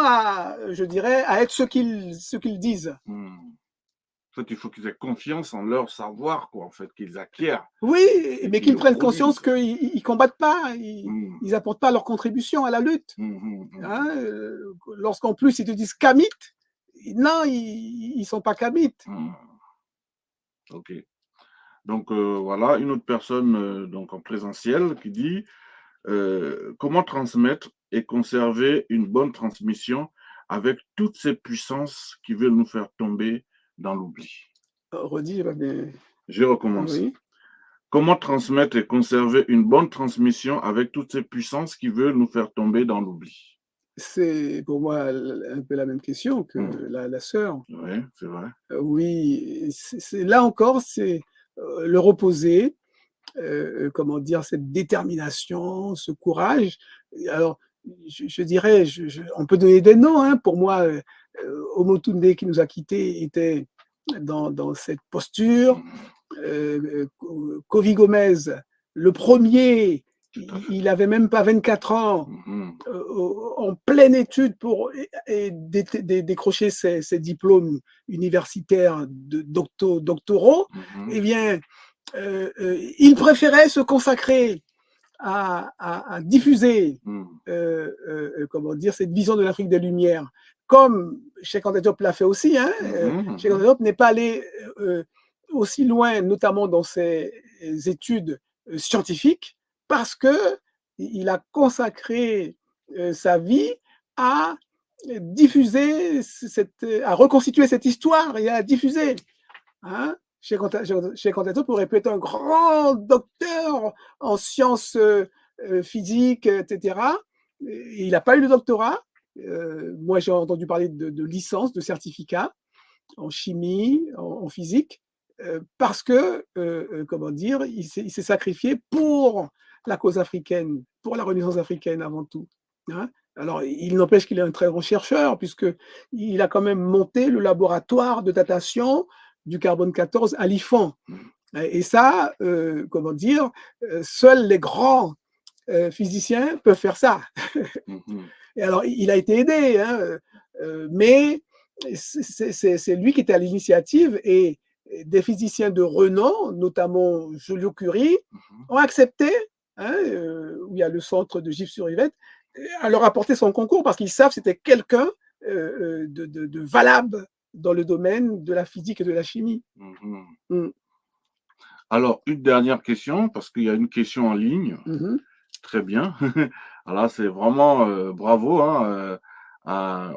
je dirais, à être ce qu'ils disent. En fait, il faut qu'ils aient confiance en leur savoir, quoi, en fait, qu'ils acquièrent. Oui, mais qu'ils prennent conscience qu'ils ne combattent pas, ils n'apportent pas leur contribution à la lutte. Hein, lorsqu'en plus ils te disent kamites, non, ils ne sont pas kamites. Ok. Donc voilà, une autre personne donc en présentiel qui dit comment transmettre et conserver une bonne transmission avec toutes ces puissances qui veulent nous faire tomber dans l'oubli. Redis, Je recommence. Oui. Comment transmettre et conserver une bonne transmission avec toutes ces puissances qui veulent nous faire tomber dans l'oubli? C'est pour moi un peu la même question que la sœur. Oui, c'est vrai. Oui, là encore, c'est le reposer, comment dire, cette détermination, ce courage. Alors, je dirais, on peut donner des noms. Hein. Pour moi, Omotunde qui nous a quittés était dans cette posture. Kovi Gomez, le premier, il n'avait même pas 24 ans, en pleine étude pour décrocher ses diplômes universitaires doctoraux. Eh bien, il préférait se consacrer à diffuser comment dire, cette vision de l'Afrique des Lumières, comme Cheikh Anta Diop l'a fait aussi. Hein. Cheikh Anta Diop n'est pas allé aussi loin, notamment dans ses études scientifiques, parce qu'il a consacré sa vie à diffuser, à reconstituer cette histoire et à diffuser. Hein. Cheikh Anta Diop aurait pu être un grand docteur en sciences physiques, etc. Il n'a pas eu le doctorat. Moi, j'ai entendu parler de licence, de certificat en chimie, en physique, parce que, comment dire, il s'est sacrifié pour la cause africaine, pour la Renaissance africaine avant tout. Hein. Alors, il n'empêche qu'il est un très grand chercheur, puisqu'il a quand même monté le laboratoire de datation du carbone 14 à l'IFAN. Et ça, comment dire, seuls les grands physiciens peuvent faire ça. Et alors, il a été aidé, hein, mais c'est lui qui était à l'initiative, et des physiciens de renom, notamment Joliot-Curie, ont accepté, hein, où il y a le centre de Gif-sur-Yvette, à leur apporter son concours, parce qu'ils savent que c'était quelqu'un de valable dans le domaine de la physique et de la chimie. Alors, une dernière question, parce qu'il y a une question en ligne. Très bien. Alors, c'est vraiment bravo hein, à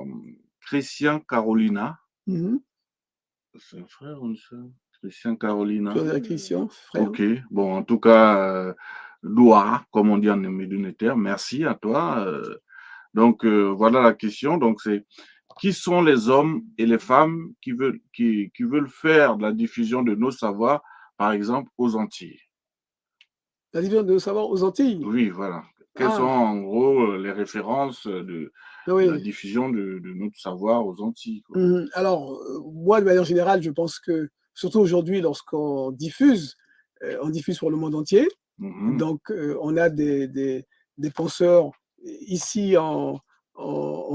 Christian Carolina. C'est un frère ou une sœur? Christian Carolina. Christian, frère. Ok. Bon, en tout cas, Douara, comme on dit en médunitaire. Merci à toi. Donc, voilà la question. Donc, c'est qui sont les hommes et les femmes qui veulent faire de la diffusion de nos savoirs, par exemple, aux Antilles? La diffusion de nos savoirs aux Antilles? Oui, voilà. Quelles sont en gros les références de la diffusion de notre savoir aux Antilles? Alors, moi, de manière générale, je pense que, surtout aujourd'hui, lorsqu'on diffuse, on diffuse pour le monde entier. Donc, on a des penseurs ici en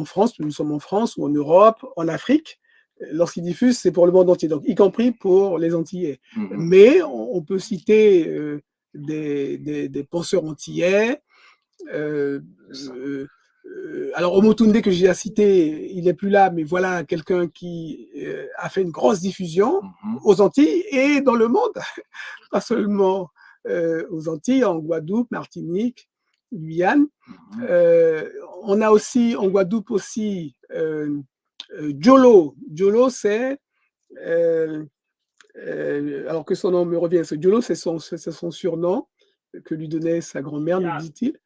France, nous sommes en France, ou en Europe, en Afrique. Lorsqu'ils diffusent, c'est pour le monde entier, donc y compris pour les Antillais. Mais on peut citer des penseurs antillais. Alors, alors Omotunde que j'ai cité, il n'est plus là, mais voilà quelqu'un qui a fait une grosse diffusion aux Antilles et dans le monde, pas seulement aux Antilles, en Guadeloupe, Martinique, Guyane. On a aussi en Guadeloupe aussi Jolo. Jolo, c'est alors que son nom me revient, Jolo, c'est son surnom que lui donnait sa grand-mère, nous dit-il.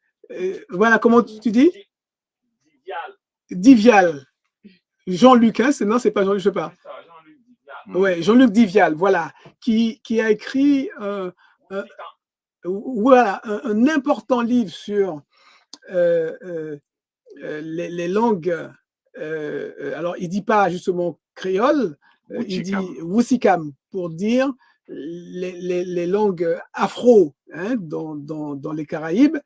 Voilà, comment tu dis? Divial. Jean-Luc, hein, non, c'est pas Jean-Luc, je sais pas. Ouais, Jean-Luc Divial, voilà, qui a écrit voilà, un important livre sur les langues. Alors, il dit pas justement créole, il dit Wusikam pour dire les langues afro hein, dans les Caraïbes.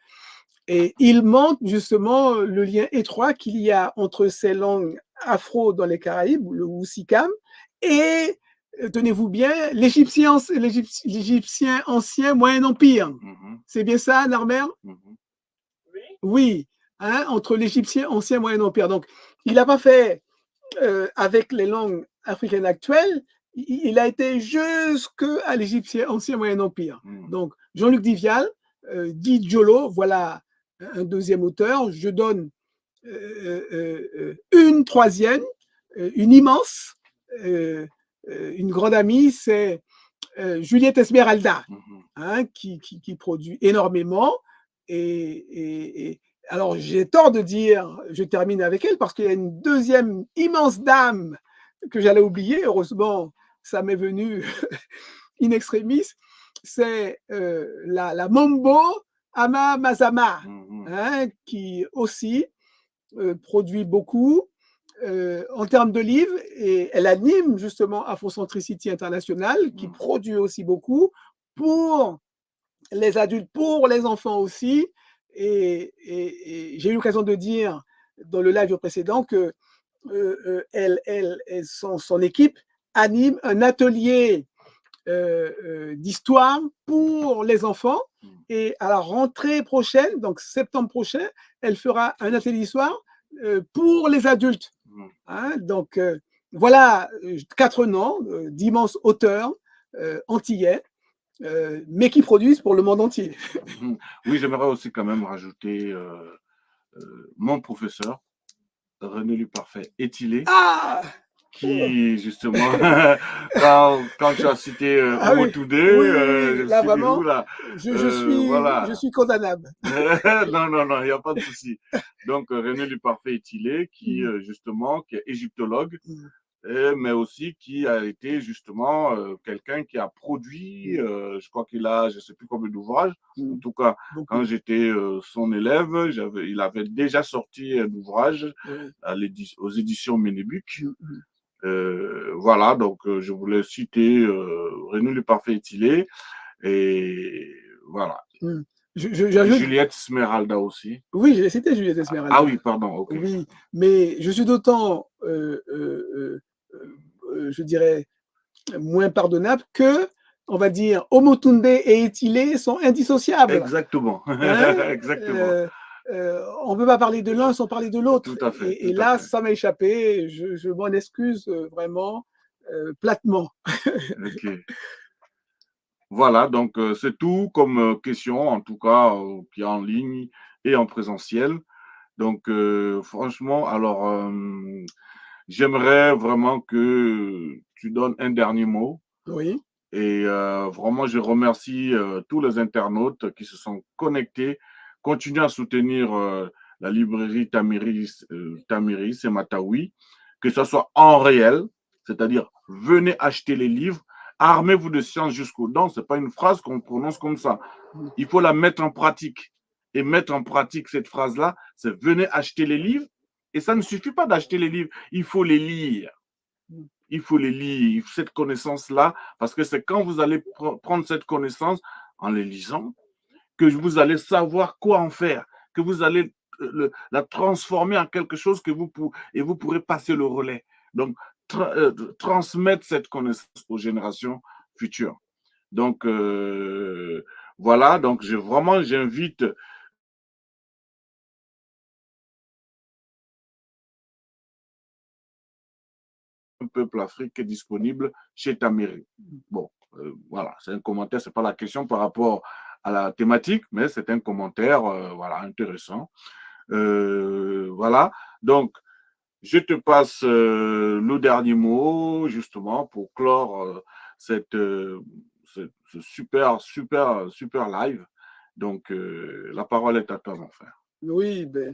Et il montre justement le lien étroit qu'il y a entre ces langues afro dans les Caraïbes, le Wusikam, et, tenez-vous bien, l'Égyptien ancien Moyen Empire. C'est bien ça, Narmer? Oui, hein, entre l'Égyptien ancien Moyen Empire. Donc, il n'a pas fait avec les langues africaines actuelles, il a été jusqu'à l'Égyptien ancien Moyen Empire. Donc, Jean-Luc Divial, dit Jolo, voilà un deuxième auteur. Je donne une troisième, une immense, une grande amie, c'est Juliette Esmeralda, hein, qui produit énormément. Et alors, j'ai tort de dire, je termine avec elle, parce qu'il y a une deuxième immense dame que j'allais oublier. Heureusement, ça m'est venu in extremis. C'est la Mambo Ama Mazama, hein, qui aussi produit beaucoup en termes de livres, et elle anime justement Afrocentricity International, qui produit aussi beaucoup pour les adultes, pour les enfants aussi. Et j'ai eu l'occasion de dire dans le live précédent que son équipe anime un atelier d'histoire pour les enfants. Et à la rentrée prochaine, donc septembre prochain, elle fera un atelier d'histoire pour les adultes. Hein, donc voilà 4 noms d'immenses auteurs antillais, mais qui produisent pour le monde entier. Oui, j'aimerais aussi quand même rajouter mon professeur, René Luparfait Etilé. Ah! Qui justement, quand tu as cité Omotunde, je me là suis dit, vraiment, oula, voilà. je suis condamnable. non, il n'y a pas de souci. Donc, René Luparfait Etilé, qui justement, qui est égyptologue, mais aussi qui a été justement quelqu'un qui a produit, je crois qu'il a, je ne sais plus combien d'ouvrages, en tout cas, quand j'étais son élève, il avait déjà sorti un ouvrage aux éditions Ménébuc. Voilà, donc je voulais citer René Luparfait Etilé, et voilà. Juliette Esmeralda aussi. Oui, j'ai cité Juliette Esmeralda. Ah oui, pardon, ok. Oui, mais je suis d'autant, je dirais, moins pardonnable que, on va dire, Omotunde et Etilé sont indissociables. Exactement. Hein? Exactement. On ne peut pas parler de l'un sans parler de l'autre. Tout à fait. Et là, ça m'a échappé. Je m'en excuse vraiment platement. Ok. Voilà, donc c'est tout comme question, en tout cas, qui est en ligne et en présentiel. Donc, franchement, alors, j'aimerais vraiment que tu donnes un dernier mot. Oui. Et vraiment, je remercie tous les internautes qui se sont connectés. Continuez à soutenir la librairie Tamiris et Matawi, que ce soit en réel, c'est-à-dire venez acheter les livres, armez-vous de science jusqu'aux dents. Ce n'est pas une phrase qu'on prononce comme ça. Il faut la mettre en pratique. Et mettre en pratique cette phrase-là, c'est venez acheter les livres. Et ça ne suffit pas d'acheter les livres, il faut les lire. Il faut les lire, cette connaissance-là, parce que c'est quand vous allez prendre cette connaissance en les lisant que vous allez savoir quoi en faire, que vous allez la transformer en quelque chose que vous pourrez passer le relais. Donc, transmettre cette connaissance aux générations futures. Donc, voilà, donc j'invite peuple Afrique est disponible chez ta mairie. Bon, voilà, c'est un commentaire, ce n'est pas la question par rapport à la thématique, mais c'est un commentaire voilà, intéressant. Voilà, donc je te passe le dernier mot, justement, pour clore ce super live. Donc, la parole est à toi, mon frère. Oui, ben,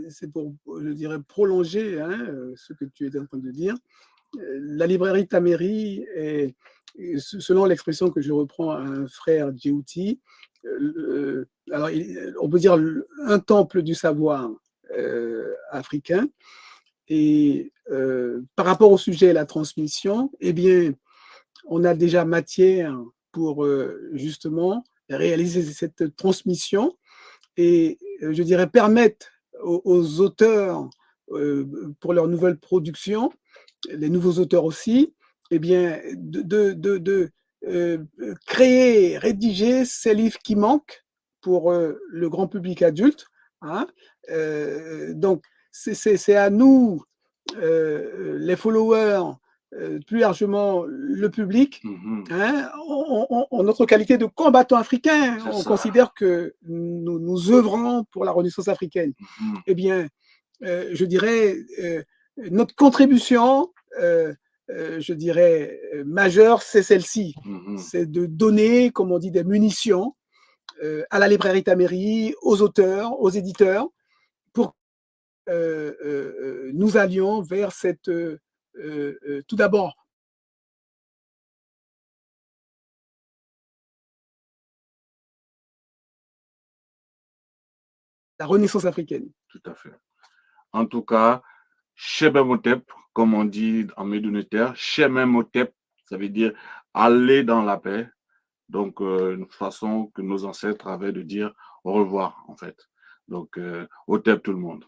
c'est pour, je dirais, prolonger hein, ce que tu étais en train de dire. La librairie Taméry est, selon l'expression que je reprends à un frère Djibouti, alors on peut dire un temple du savoir africain. Et par rapport au sujet la transmission, eh bien, on a déjà matière pour justement réaliser cette transmission et je dirais permettre aux auteurs pour leur nouvelle production, les nouveaux auteurs aussi, eh bien, de créer, rédiger ces livres qui manquent pour le grand public adulte. Hein. Donc, c'est à nous, les followers, plus largement le public, hein, en notre qualité de combattants africains, on considère que nous œuvrons pour la Renaissance africaine. Eh bien, je dirais, notre contribution, je dirais, majeure, c'est celle-ci. C'est de donner, comme on dit, des munitions à la librairie Taméry, aux auteurs, aux éditeurs, pour que nous allions vers cette, tout d'abord, la Renaissance africaine. Tout à fait. En tout cas, Shebemotep, comme on dit en médonitaire, Shememotep, ça veut dire aller dans la paix. Donc, une façon que nos ancêtres avaient de dire au revoir, en fait. Donc, Otep tout le monde.